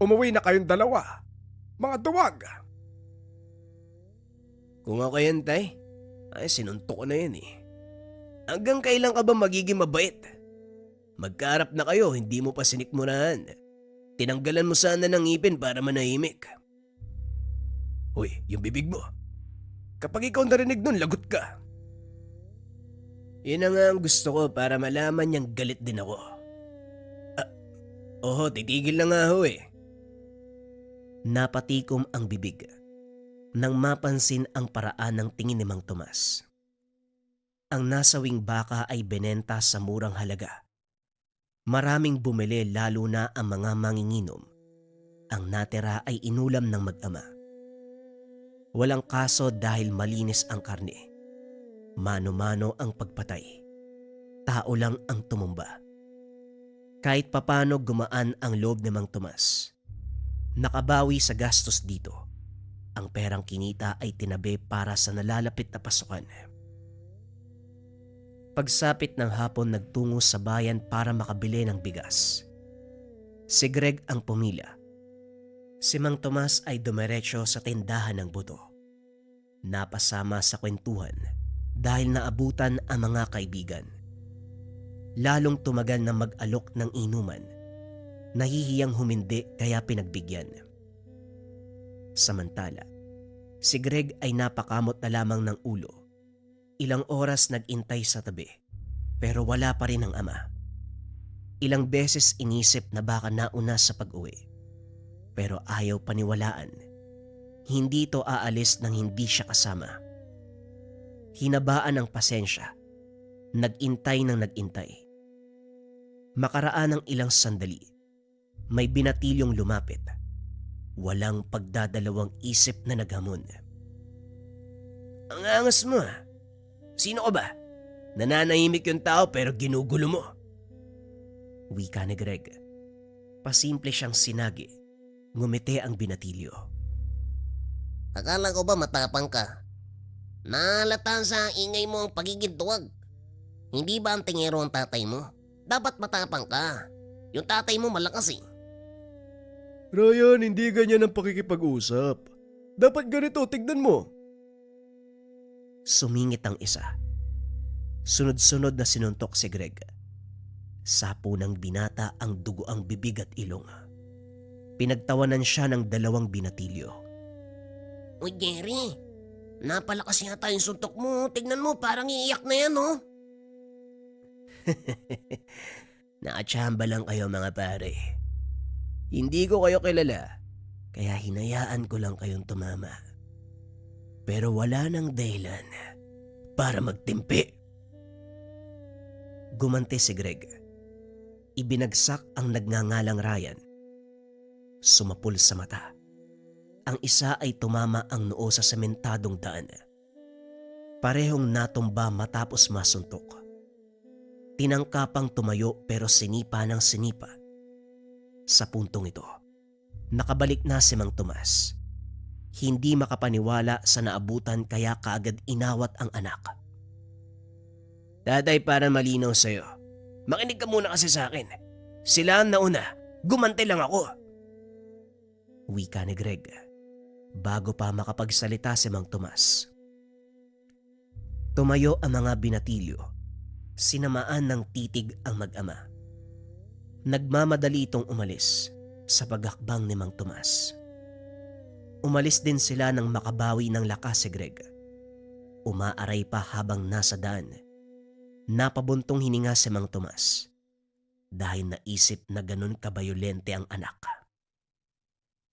Umuwi na kayong dalawa. Mga duwag! Kung ako yan, tay, ay sinuntok ko na yan eh. Hanggang kailan ka ba magiging mabait? Magkaharap na kayo, hindi mo pa sinikmurahan. Tinanggalan mo sana ng ngipin para manahimik. Hoy, yung bibig mo. Kapag ikaw narinig nun, lagot ka. Yun na nga ang gusto ko para malaman niyang galit din ako. Oho, titigil na nga ho eh. Napatikom ang bibig nang mapansin ang paraan ng tingin ni Mang Tomas. Ang nasawing baka ay binenta sa murang halaga. Maraming bumili lalo na ang mga manginginom. Ang natira ay inulam ng mag-ama. Walang kaso dahil malinis ang karne. Mano-mano ang pagpatay. Tao lang ang tumumba. Kahit papano gumaan ang loob ni Mang Tomas. Nakabawi sa gastos dito. Ang perang kinita ay tinabi para sa nalalapit na pasukan. Pagsapit ng hapon nagtungo sa bayan para makabili ng bigas. Si Greg ang pumila. Si Mang Tomas ay dumiretso sa tindahan ng buto. Napasama sa kwentuhan dahil naabutan ang mga kaibigan. Lalong tumagal na mag-alok ng inuman. Nahihiyang humindi kaya pinagbigyan. Samantala, si Greg ay napakamot na lamang ng ulo. Ilang oras nag-intay sa tabi, pero wala pa rin ang ama. Ilang beses inisip na baka nauna sa pag-uwi, pero ayaw paniwalaan. Hindi ito aalis nang hindi siya kasama. Hinabaan ang pasensya, nag-intay ng nag-intay. Makaraan ng ilang sandali, may binatilyong lumapit. Walang pagdadalawang isip na naghamon. Ang angas mo ah. Sino ka ba? Nananahimik yung tao pero ginugulo mo. Wika ni Greg. Pasimple siyang sinagi. Ngumiti ang binatilyo. Akala ko ba matapang ka? Nahalata sa ingay mo ang pagiging tuwag. Hindi ba ang tingero ang tatay mo? Dapat matapang ka. Yung tatay mo malakas eh. Ryan, hindi ganyan ang pakikipag-usap. Dapat ganito, tignan mo. Sumingit ang isa. Sunod-sunod na sinuntok si Greg. Sapo ng binata ang dugo ang bibig at ilong. Pinagtawanan siya ng 2 binatilyo. Uy Jerry, napalakas yata yung suntok mo. Tignan mo, parang iiyak na yan oh. Nakachamba lang kayo mga pare. Hindi ko kayo kilala, kaya hinayaan ko lang kayong tumama. Pero wala nang dahilan para magtimpi. Gumanti si Greg. Ibinagsak ang nagngangalang Ryan. Sumapul sa mata. Ang isa ay tumama ang noo sa sementadong daan. Parehong natumba matapos masuntok. Tinangkapang tumayo pero sinipa ng sinipa. Sa puntong ito, nakabalik na si Mang Tomas. Hindi makapaniwala sa naabutan kaya kaagad inawat ang anak. Tatay, para malinaw sa'yo. Makinig ka muna kasi sa akin. Sila ang nauna. Gumante lang ako. Wika ni Greg bago pa makapagsalita si Mang Tomas. Tumayo ang mga binatilyo. Sinamaan ng titig ang mag-ama. Nagmamadali itong umalis sa paghakbang ni Mang Tomas. Umalis din sila nang makabawi ng lakas si Greg. Umaaray pa habang nasa daan. Napabuntong hininga si Mang Tomas dahil naisip na ganun kabayolente ang anak.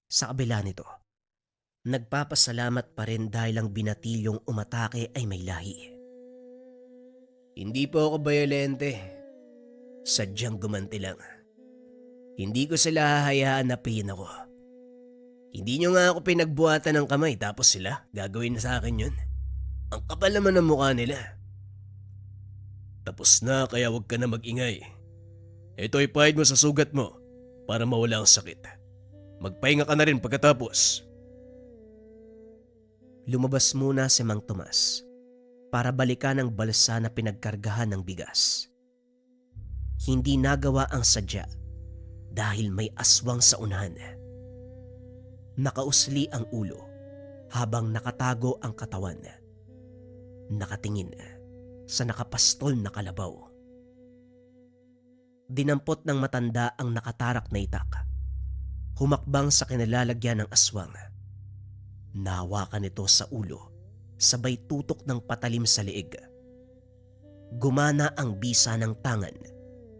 Sa kabila nito, nagpapasalamat pa rin dahil ang binatilyong umatake ay may lahi. Hindi po ako bayolente. Sadyang gumanti lang. Hindi ko sila hahayaan na pihin ako. Hindi nyo nga ako pinagbuhatan ng kamay tapos sila gagawin na sa akin yun. Ang kapal naman ng mukha nila. Tapos na kaya wag ka na mag-ingay. Ito ay pahid mo sa sugat mo para mawala ang sakit. Magpahinga ka na rin pagkatapos. Lumabas muna si Mang Tomas para balikan ang balsa na pinagkargahan ng bigas. Hindi nagawa ang sadya dahil may aswang sa unahan. Nakausli ang ulo habang nakatago ang katawan. Nakatingin sa nakapastol na kalabaw. Dinampot ng matanda ang nakatarak na itak. Humakbang sa kinalalagyan ng aswang. Nahawakan ito sa ulo, sabay tutok ng patalim sa leeg. Gumana ang bisa ng tangan,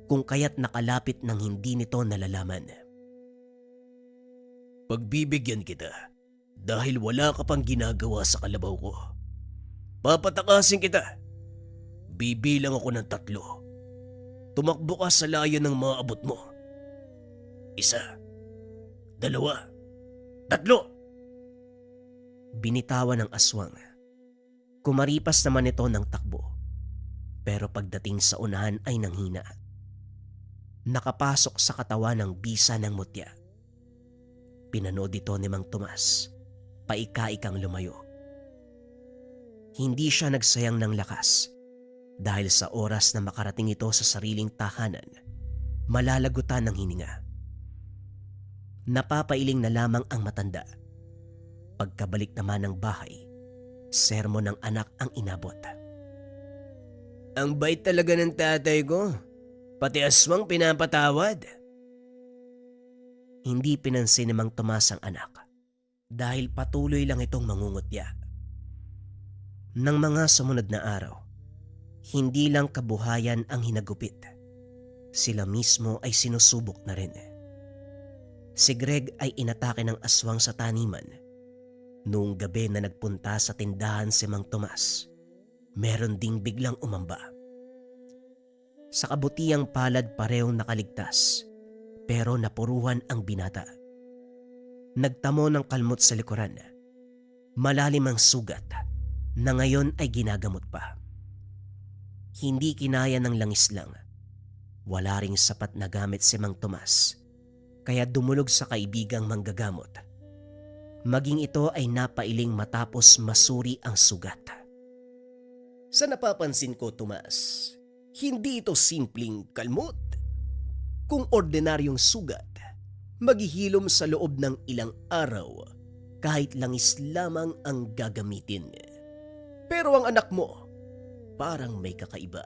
kung kaya't nakalapit ng hindi nito nalalaman. Pagbibigyan kita dahil wala ka pang ginagawa sa kalabaw ko. Papatakasin kita. Bibilang ako ng 3. Tumakbo ka sa layo ng mga abot mo. 1, 2, 3. Binitawan ng aswang. Kumaripas naman ito ng takbo. Pero pagdating sa unahan ay nanghina. Nakapasok sa katawan ng bisa ng mutya. Pinanood ito ni Mang Tomas. Paika-ikang lumayo. Hindi siya nagsayang ng lakas. Dahil sa oras na makarating ito sa sariling tahanan, malalagutan ng hininga. Napapailing na lamang ang matanda. Pagkabalik naman ng bahay, sermo ng anak ang inabot. Ang bait talaga ng tatay ko. Pati aswang pinapatawad. Hindi pinansin ni Mang Tomas ang anak dahil patuloy lang itong mangungutya. Nang mga sumunod na araw, hindi lang kabuhayan ang hinagupit. Sila mismo ay sinusubok na rin. Si Greg ay inatake ng aswang sa taniman. Noong gabi na nagpunta sa tindahan si Mang Tomas, meron ding biglang umamba. Sa kabutiang palad parehong nakaligtas, pero napuruhan ang binata. Nagtamo ng kalmot sa likuran. Malalim ang sugat na ngayon ay ginagamot pa. Hindi kinaya ng langis lang. Wala ring sapat na gamit si Mang Tomas, kaya dumulog sa kaibigang manggagamot. Maging ito ay napailing matapos masuri ang sugat. Sa napapansin ko, Tomas, hindi ito simpleng kalmot. Kung ordinaryong sugat, maghihilom sa loob ng ilang araw kahit langis lamang ang gagamitin. Pero ang anak mo, parang may kakaiba.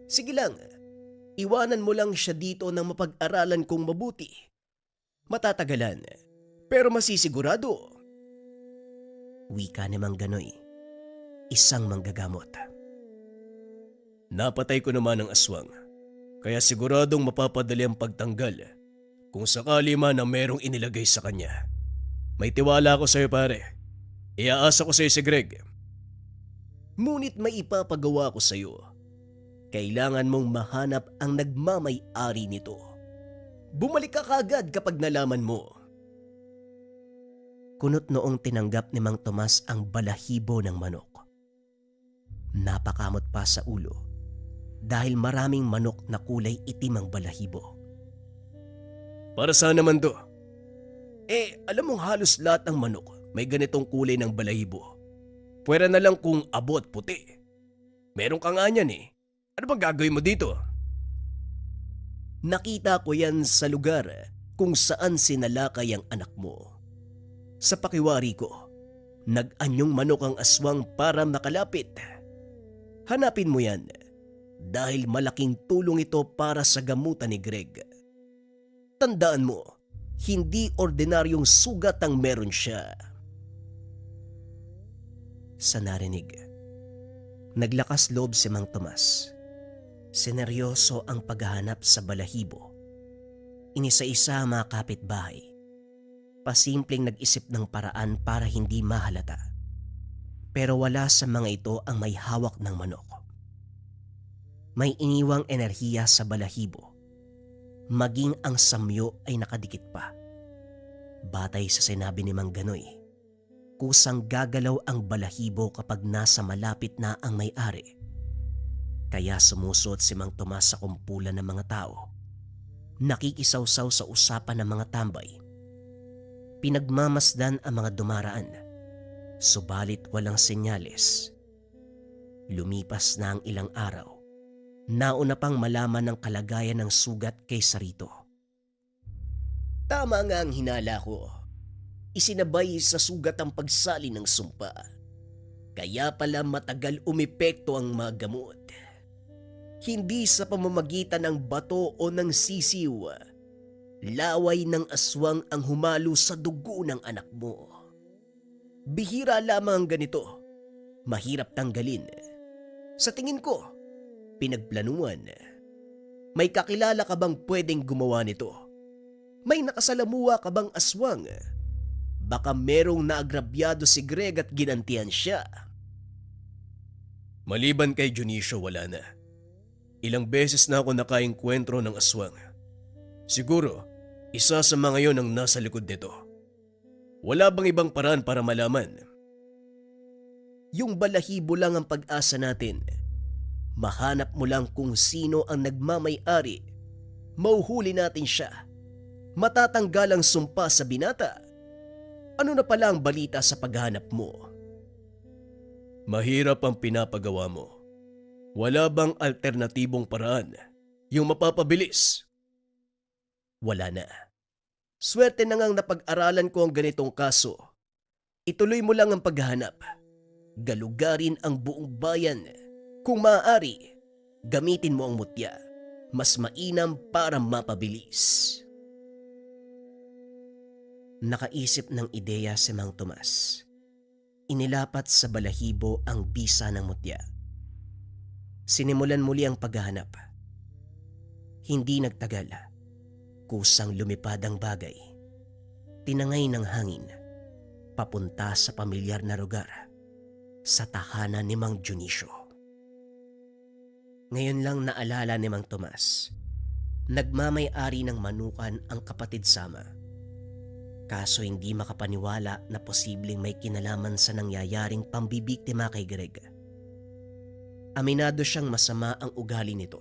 Sige lang, iwanan mo lang siya dito nang mapag-aralan kong mabuti. Matatagalan, pero masisigurado. Wika ni Mang Ganoy, isang manggagamot. Napatay ko naman ang aswang, kaya siguradong mapapadali ang pagtanggal kung sakali man na merong inilagay sa kanya. May tiwala ako sa iyo, pare. Iaasa ko sa iyo si Greg. Ngunit may ipapagawa ko sa iyo. Kailangan mong mahanap ang nagmamay-ari nito. Bumalik ka kagad kapag nalaman mo. Kunot noong tinanggap ni Mang Tomas ang balahibo ng manok. Napakamot pa sa ulo dahil maraming manok na kulay itim ang balahibo. Para saan naman to? Alam mong halos lahat ng manok may ganitong kulay ng balahibo. Pwera na lang kung abot puti. Meron ka nga niyan eh. Ano bang gagawin mo dito? Nakita ko yan sa lugar kung saan sinalakay ang anak mo. Sa pakiwari ko, nag-anyong manok ang aswang para makalapit. Hanapin mo yan dahil malaking tulong ito para sa gamutan ni Greg. Tandaan mo, hindi ordinaryong sugat ang meron siya. Sa narinig, naglakas loob si Mang Tomas. Seneryoso ang paghahanap sa balahibo. Inisa-isa ang mga kapitbahay. Pasimpleng nag-isip ng paraan para hindi mahalata. Pero wala sa mga ito ang may hawak ng manok. May iniwang enerhiya sa balahibo. Maging ang samyo ay nakadikit pa. Batay sa sinabi ni Mang Ganoy, kusang gagalaw ang balahibo kapag nasa malapit na ang may-ari. Kaya sumusuot si Mang Tomas sa kumpulan ng mga tao. Nakikisawsaw sa usapan ng mga tambay. Pinagmamasdan ang mga dumaraan. Subalit walang senyales. Lumipas na ang ilang araw. Nauna pang malaman ng kalagayan ng sugat kaysa rito. Tama nga ang hinala ko. Isinabay sa sugat ang pagsali ng sumpa. Kaya pala matagal umepekto ang mga gamot. Hindi sa pamamagitan ng bato o ng sisiw. Laway ng aswang ang humalo sa dugo ng anak mo. Bihira lamang ang ganito. Mahirap tanggalin. Sa tingin ko, pinagplanuhan. May kakilala ka bang pwedeng gumawa nito? May nakasalamuha ka bang aswang? Baka merong naagrabyado si Greg at ginantihan siya. Maliban kay Dionisio, wala na. Ilang beses na ako nakaengkwentro ng aswang. Siguro, isa sa mga yon ang nasa likod nito. Wala bang ibang paraan para malaman? Yung balahibo lang ang pag-asa natin. Mahanap mo lang kung sino ang nagmamay-ari. Mauhuli natin siya. Matatanggal ang sumpa sa binata. Ano na pala ang balita sa paghanap mo? Mahirap ang pinapagawa mo. Wala bang alternatibong paraan? Yung mapapabilis? Wala na. Swerte na ngang napag-aralan ko ang ganitong kaso. Ituloy mo lang ang paghahanap. Galugarin ang buong bayan. Kung maaari, gamitin mo ang mutya. Mas mainam para mapabilis. Nakaisip ng ideya si Mang Tomas. Inilapat sa balahibo ang bisa ng mutya. Sinimulan muli ang paghahanap. Hindi nagtagal. Kusang lumipad ang bagay. Tinangay ng hangin. Papunta sa pamilyar na lugar. Sa tahanan ni Mang Dionisio. Ngayon lang naalala ni Mang Tomas. Nagmamay-ari ng manukan ang kapatid Sama. Kaso hindi makapaniwala na posibleng may kinalaman sa nangyayaring pambibiktima kay Greg. Aminado siyang masama ang ugali nito.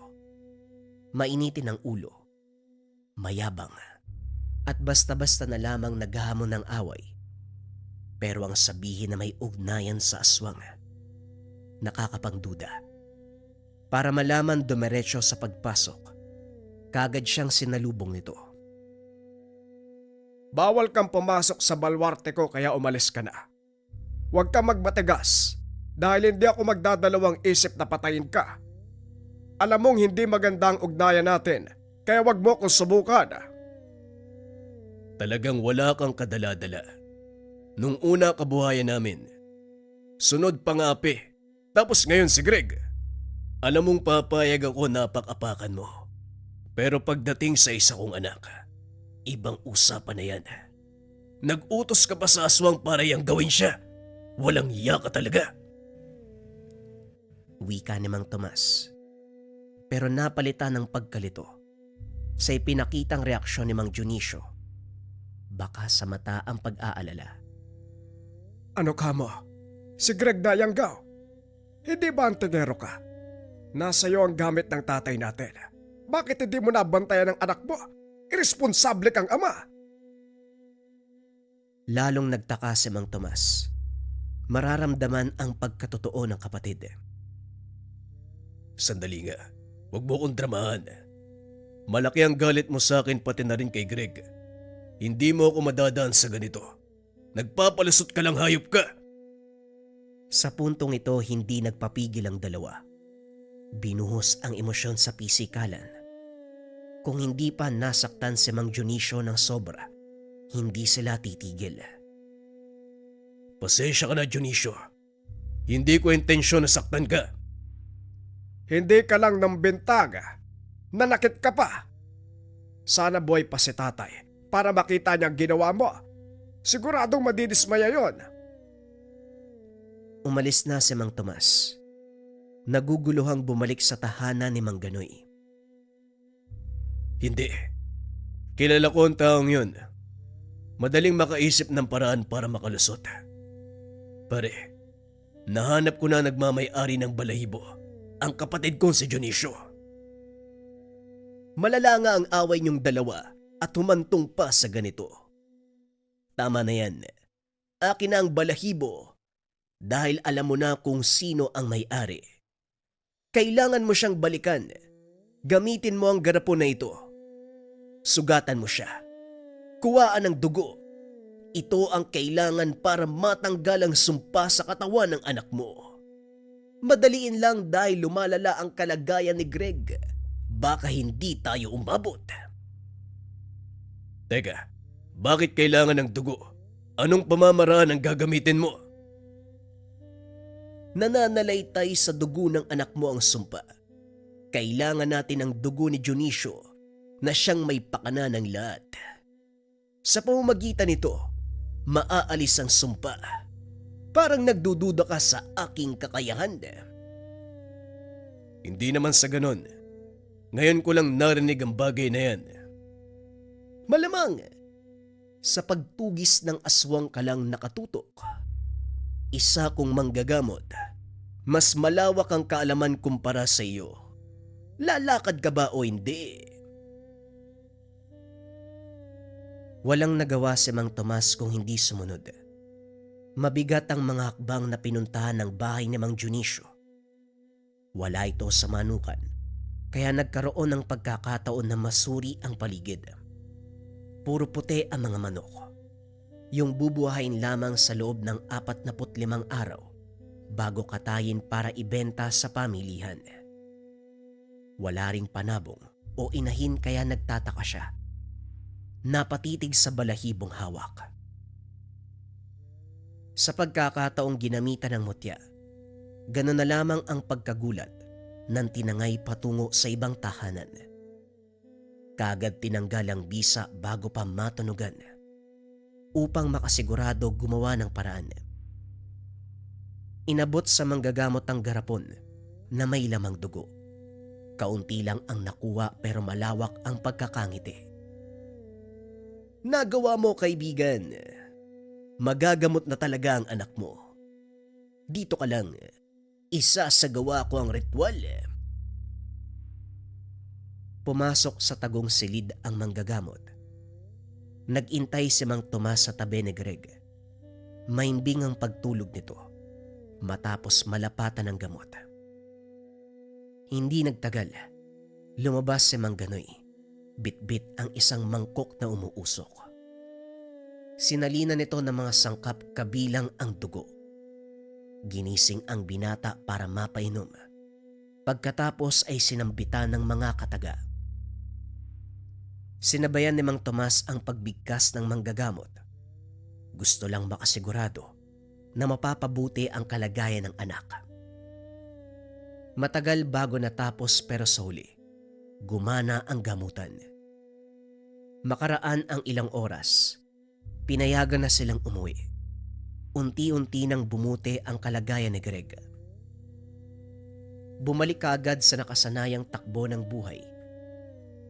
Mainitin ang ulo. Mayabang. At basta-basta na lamang naghahamon ng away Pero ang sabihin na may ugnayan sa aswang, nakakapangduda. Para malaman dumiretso sa pagpasok, kagad siyang sinalubong nito. Bawal kang pumasok sa balwarte ko kaya umalis ka na. Huwag kang magmatigas dahil hindi ako magdadalawang isip na patayin ka. Alam mong hindi maganda ang ugnayan natin kaya wag mo kong subukan. Talagang wala kang kadala-dala. Nung una kabuhayan namin, sunod pangapi, tapos ngayon si Greg. Alam mong papayag ako na pakapakan mo. Pero pagdating sa isa kong anak, ibang usapan na yan. Nag-utos ka pa sa aswang para yang gawin siya. Walang iya ka talaga. Wika ni Mang Tomas. Pero napalitan ng pagkalito sa ipinakitang reaksyon ni Mang Dionisio. Baka sa mata ang pag-aalala. Ano ka mo? Si Greg Dayanggaw. Hindi ba antingero ka? Nasa iyo ang gamit ng tatay natin. Bakit hindi mo nabantayan ang anak mo? Irresponsable kang ama. Lalong nagtaka si Mang Tomas. Mararamdaman ang pagkatotoo ng kapatid. Sandali nga, huwag mo kong dramahan. Malaki ang galit mo sa akin pati na rin kay Greg. Hindi mo ako madadaan sa ganito. Nagpapalusot ka lang, hayop ka! Sa puntong ito, hindi nagpapigil ang dalawa. Binuhos ang emosyon sa pisikalan. Kung hindi pa nasaktan si Mang Dionisio ng sobra, hindi sila titigil. Pasensya ka na, Dionisio. Hindi ko intensyon na saktan ka. Hindi ka lang ng bintanga. Nanakit ka pa. Sana buhay pa si tatay para makita niya ang ginawa mo. Siguradong madidismaya yon. Umalis na si Mang Tomas. Naguguluhang bumalik sa tahanan ni Mang Ganoy. Hindi. Kilala ko ang taong yun. Madaling makaisip ng paraan para makalusot. Pare, nahanap ko na nagmamay-ari ng balahibo. Ang kapatid ko si Dionisio. Malala nga ang away niyong dalawa at humantong pa sa ganito. Tama na yan. Akin na ang balahibo dahil alam mo na kung sino ang may-ari. Kailangan mo siyang balikan. Gamitin mo ang garapon na ito. Sugatan mo siya. Kuhaan ng dugo. Ito ang kailangan para matanggal ang sumpa sa katawan ng anak mo. Madaliin lang dahil lumalala ang kalagayan ni Greg. Baka hindi tayo umabot. Teka, bakit kailangan ng dugo? Anong pamamaraan ang gagamitin mo? Nananalaytay sa dugo ng anak mo ang sumpa. Kailangan natin ang dugo ni Dionisio na siyang may pakana ng lahat. Sa pamamagitan nito, maaalis ang sumpa. Parang nagdududa ka sa aking kakayahan. Hindi naman sa ganon. Ngayon ko lang narinig ang bagay na yan. Malamang, sa pagtugis ng aswang ka lang nakatutok. Isa kong manggagamot. Mas malawak ang kaalaman kumpara sa iyo. Lalakad ka ba o hindi? Walang nagawa si Mang Tomas kung hindi sumunod. Mabigat ang mga hakbang na pinuntahan ng bahay ni Mang Dionisio. Wala ito sa manukan, kaya nagkaroon ng pagkakataon na masuri ang paligid. Puro puti ang mga manok. Yung bubuhayin lamang sa loob ng 45 araw bago katayin para ibenta sa pamilihan. Wala ring panabong o inahin kaya nagtataka siya. Napatitig sa balahibong hawak. Sa pagkakataong ginamitan ng mutya, gano'n na lamang ang pagkagulat nang tinangay patungo sa ibang tahanan. Kagad tinanggal ang bisa bago pa matunugan upang makasigurado gumawa ng paraan. Inabot sa manggagamot ang garapon na may lamang dugo. Kaunti lang ang nakuha pero malawak ang pagkakangiti. Nagawa mo, kaibigan. Magagamot na talaga ang anak mo. Dito ka lang. Isasagawa ko ang ritual. Pumasok sa tagong silid ang manggagamot. Nagintay si Mang Tomas sa tabi ni Greg. Maimbing ang pagtulog nito matapos malapatan ng gamot. Hindi nagtagal, lumabas si Mang Ganoy. Bitbit ang isang mangkok na umuusok. Sinalina nito ng mga sangkap kabilang ang dugo. Ginising ang binata para mapainom. Pagkatapos ay sinambitan ng mga kataga. Sinabayan ni Mang Tomas ang pagbigkas ng manggagamot. Gusto lang makasigurado na mapapabuti ang kalagayan ng anak. Matagal bago natapos pero sa huli, gumana ang gamutan. Makaraan ang ilang oras, pinayagan na silang umuwi. Unti-unti nang bumuti ang kalagayan ni Greg. Bumalik kaagad sa nakasanayang takbo ng buhay.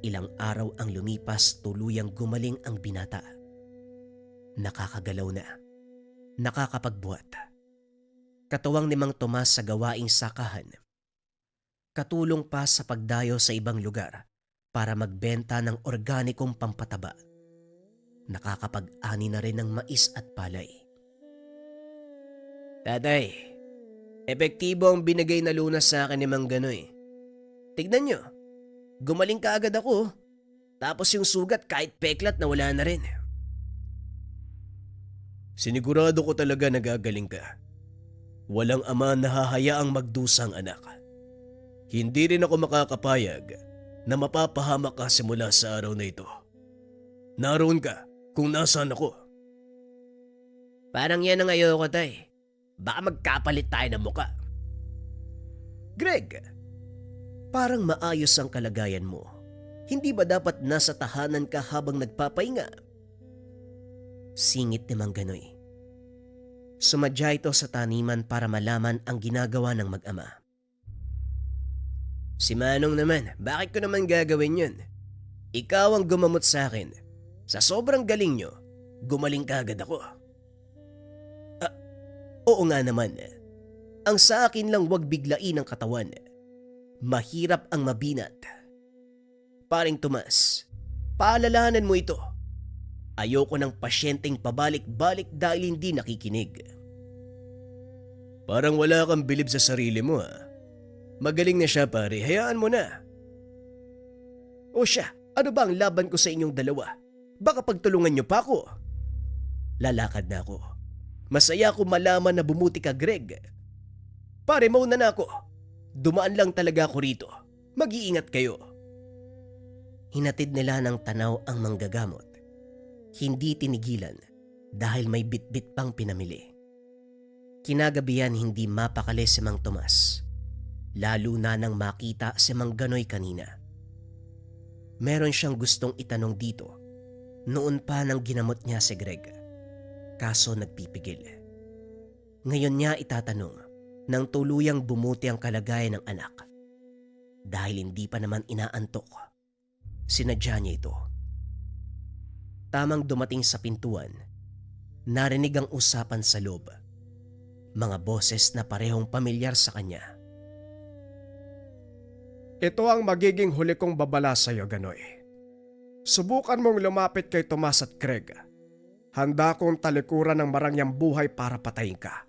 Ilang araw ang lumipas, tuluyang gumaling ang binata. Nakakagalaw na, nakakapagbuhat. Katuwang ni Mang Tomas sa gawaing sakahan. Katulong pa sa pagdayo sa ibang lugar para magbenta ng organikong pampataba. Nakakapag-ani na rin ng mais at palay. Tatay, epektibo ang binigay na lunas sa akin ni Mang Ganoy. Tignan nyo, gumaling ka agad ako. Tapos yung sugat kahit peklat na wala na rin. Sinigurado ko talaga nagagaling ka. Walang ama na hahayaang magdusang anak. Hindi rin ako makakapayag na mapapahamak ka simula sa araw na ito. Naroon ka kung nasaan ako. Parang yan ang ayoko, tay. Baka magkapalit tayo ng muka. Greg, parang maayos ang kalagayan mo. Hindi ba dapat nasa tahanan ka habang nagpapahinga? Singit ni Mang Ganoy. Sumadya ito sa taniman para malaman ang ginagawa ng mag-ama. Si Manong naman, bakit ko naman gagawin yun? Ikaw ang gumamot sa akin. Sa sobrang galing nyo, gumaling ka agad ako. Oo nga naman. Ang sa akin lang wag biglain ang katawan. Mahirap ang mabinat. Paring Tomas, paalalahanan mo ito. Ayoko ng pasyenteng pabalik-balik dahil hindi nakikinig. Parang wala kang bilib sa sarili mo ha. Magaling na siya pare, hayaan mo na. O siya, ano ba ang laban ko sa inyong dalawa? Baka pagtulungan niyo pa ako. Lalakad na ako. Masaya ko malaman na bumuti ka, Greg. Pare, mauna na ako. Dumaan lang talaga ako rito. Mag-iingat kayo. Hinatid nila ng tanaw ang manggagamot. Hindi tinigilan dahil may bitbit pang pinamili. Kinagabihan hindi mapakali si Mang Tomas. Lalo na nang makita si Mang Ganoy kanina. Meron siyang gustong itanong dito noon pa nang ginamot niya si Greg. Kaso nagpipigil. Ngayon niya itatanong nang tuluyang bumuti ang kalagayan ng anak. Dahil hindi pa naman inaantok, sinadya niya ito. Tamang dumating sa pintuan, narinig ang usapan sa loob. Mga boses na parehong pamilyar sa kanya. Ito ang magiging huli kong babala sa iyo, Ganoy. Subukan mong lumapit kay Tomas at Greg. Handa kong talikuran ng marangyang buhay para patayin ka.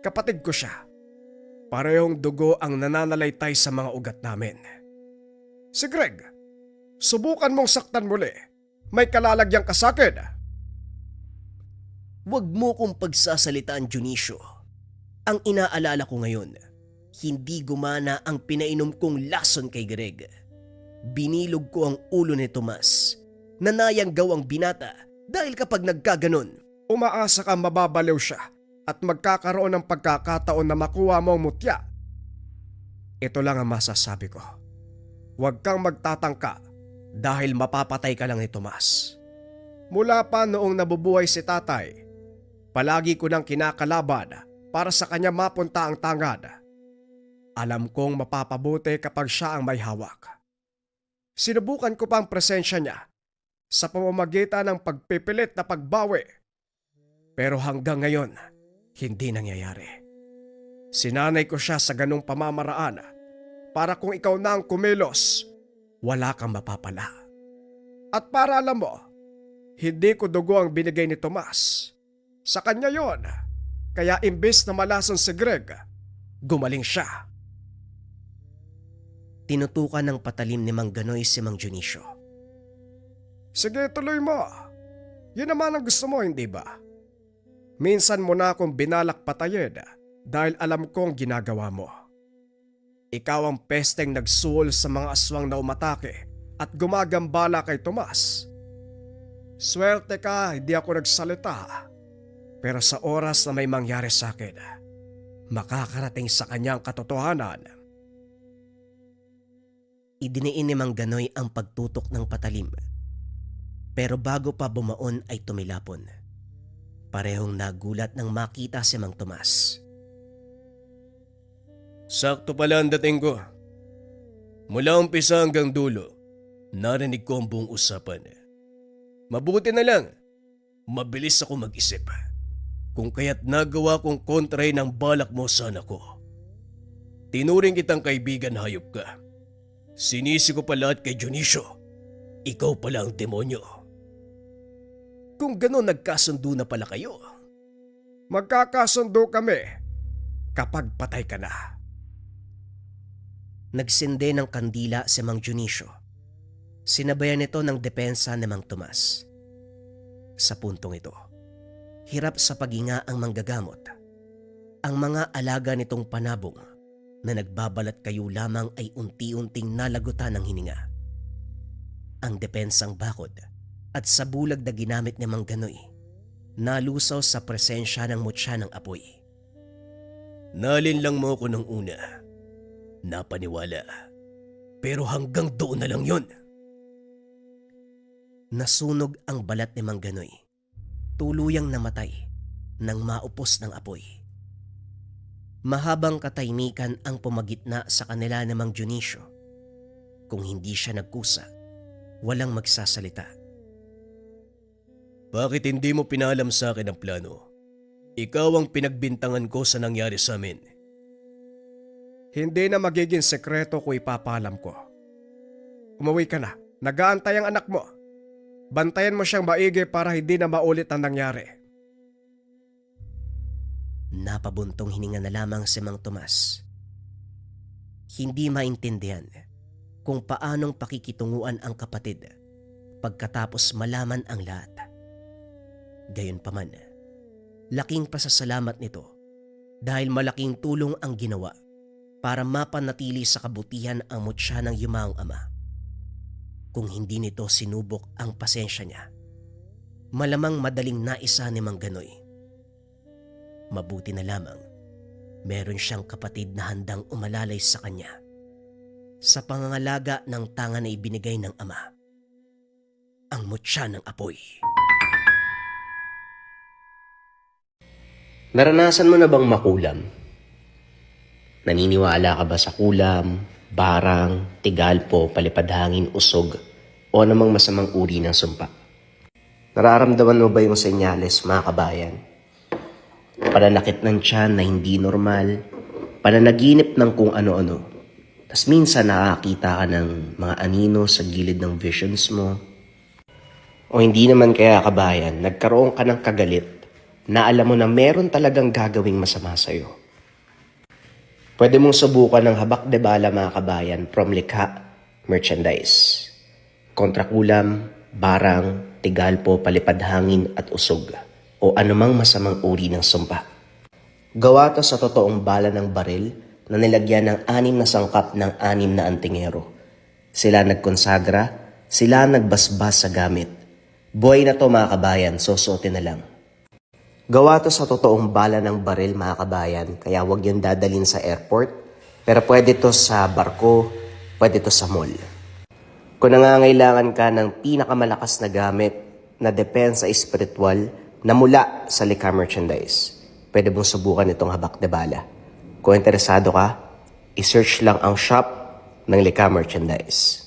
Kapatid ko siya. Parehong dugo ang nananalaytay sa mga ugat namin. Si Greg, subukan mong saktan muli. May kalalagyang ka sa akin. Huwag mo kong pagsasalitaan, Dionisio. Ang inaalala ko ngayon, hindi gumana ang pinainom kong lason kay Greg. Binilog ko ang ulo ni Tomas. Nanayang gawang binata dahil kapag nagkaganon, Umaasa ka mababaliw siya at magkakaroon ng pagkakataon na makuha mo ang mutya. Ito lang ang masasabi ko. Huwag kang magtatangka dahil mapapatay ka lang ni Tomas. Mula pa noong nabubuhay si tatay, palagi ko nang kinakalaban para sa kanya mapunta ang tangad. Alam kong mapapabuti kapag siya ang may hawak. Sinubukan ko pa ang presensya niya sa pamamagitan ng pagpipilit na pagbawi. Pero hanggang ngayon, hindi nangyayari. Sinanay ko siya sa ganong pamamaraan para kung ikaw na ang kumilos, wala kang mapapala. At para alam mo, hindi ko dugo ang binigay ni Tomas. Sa kanya yon. Kaya imbes na malason si Greg, gumaling siya. Tinutukan ng patalim ni Mang Ganoy si Mang Dionisio. Sige, tuloy mo. Yun naman ang gusto mo, hindi ba? Minsan mo na akong binalak patayin dahil alam kong ginagawa mo. Ikaw ang pesteng nagsuol sa mga aswang na umatake at gumagambala kay Tomas. Swerte ka, hindi ako nagsalita. Pero sa oras na may mangyari sa akin, makakarating sa kanyang katotohanan. Idiniin ni Mang Ganoy ang pagtutok ng patalim. Pero bago pa bumaon ay tumilapon. Parehong nagulat nang makita si Mang Tomas. Sakto pala ang dating ko. Mula umpisa hanggang dulo, narinig ko ang buong usapan. Mabuti na lang, mabilis ako mag-isip. Kung kaya't nagawa kong kontray ng balak mo sana ko. Tinuring kitang kaibigan, hayop ka. Sinisi ko pa lahat kay Dionisio. Ikaw pala ang demonyo. Kung gano'n nagkasundo na pala kayo. Magkakasundo kami kapag patay ka na. Nagsinde ng kandila si Mang Dionisio. Sinabayan ito ng depensa ni Mang Tomas. Sa puntong ito, hirap sa paghinga ang manggagamot. Ang mga alaga nitong panabong na nagbabalat kayo lamang ay unti-unting nalagutan ng hininga. Ang depensang bakod at sa bulag na ginamit ni Mang Ganoy nalusaw sa presensya ng mutya ng apoy. Nalin lang mo ko nung una. Napaniwala. Pero hanggang doon na lang yun. Nasunog ang balat ni Mang Ganoy. Tuluyang namatay nang maupos ng apoy. Mahabang katahimikan ang pumagitna sa kanila ni Mang Dionisio. Kung hindi siya nagkusa, walang magsasalita. Bakit hindi mo pinalam sa akin ang plano? Ikaw ang pinagbintangan ko sa nangyari sa amin. Hindi na magiging sekreto kung ipapalam ko. Umuwi ka na. Nag-aantay ang anak mo. Bantayan mo siyang maigi para hindi na maulit ang nangyari. Napabuntong hininga na lamang si Mang Tomas. Hindi maintindihan kung paanong pakikitunguan ang kapatid pagkatapos malaman ang lahat. Gayunpaman, laking pasasalamat nito dahil malaking tulong ang ginawa para mapanatili sa kabutihan ang mutya ng yumaong ama. Kung hindi nito sinubok ang pasensya niya, malamang madaling naisa ni Mang Ganoy. Mabuti na lamang, meron siyang kapatid na handang umalalay sa kanya sa pangangalaga ng tanga na ibinigay ng ama, ang mutya ng apoy. Naranasan mo na bang makulam? Naniniwala ka ba sa kulam, barang, tigalpo, palipadhangin, usog, o anumang masamang uri ng sumpa? Nararamdaman mo ba yung senyales, mga kabayan? Pananakit ng tiyan na hindi normal, pananaginip ng kung ano-ano. Tas minsan nakakita ka ng mga anino sa gilid ng visions mo. O hindi naman kaya, kabayan, nagkaroon ka ng kagalit na alam mo na meron talagang gagawing masama sa'yo. Pwede mong subukan ng habak de bala, mga kabayan, from Likha Merchandise. Kontrakulam, barang, tigalpo, palipadhangin at usog o anumang masamang uri ng sumpa. Gawa to sa totoong bala ng baril na nilagyan ng 6 na sangkap ng 6 na antingero. Sila nagkonsagra, sila nagbasbas sa gamit. Buhay na to, mga kabayan, susuotin na lang. Gawa to sa totoong bala ng baril, mga kabayan, kaya huwag yun dadalhin sa airport. Pero pwede to sa barko, pwede to sa mall. Kung nangangailangan ka ng pinakamalakas na gamit na depensa espiritual na mula sa Likha Merchandise, pwede mong subukan itong habak de bala. Kung interesado ka, i-search lang ang shop ng Likha Merchandise.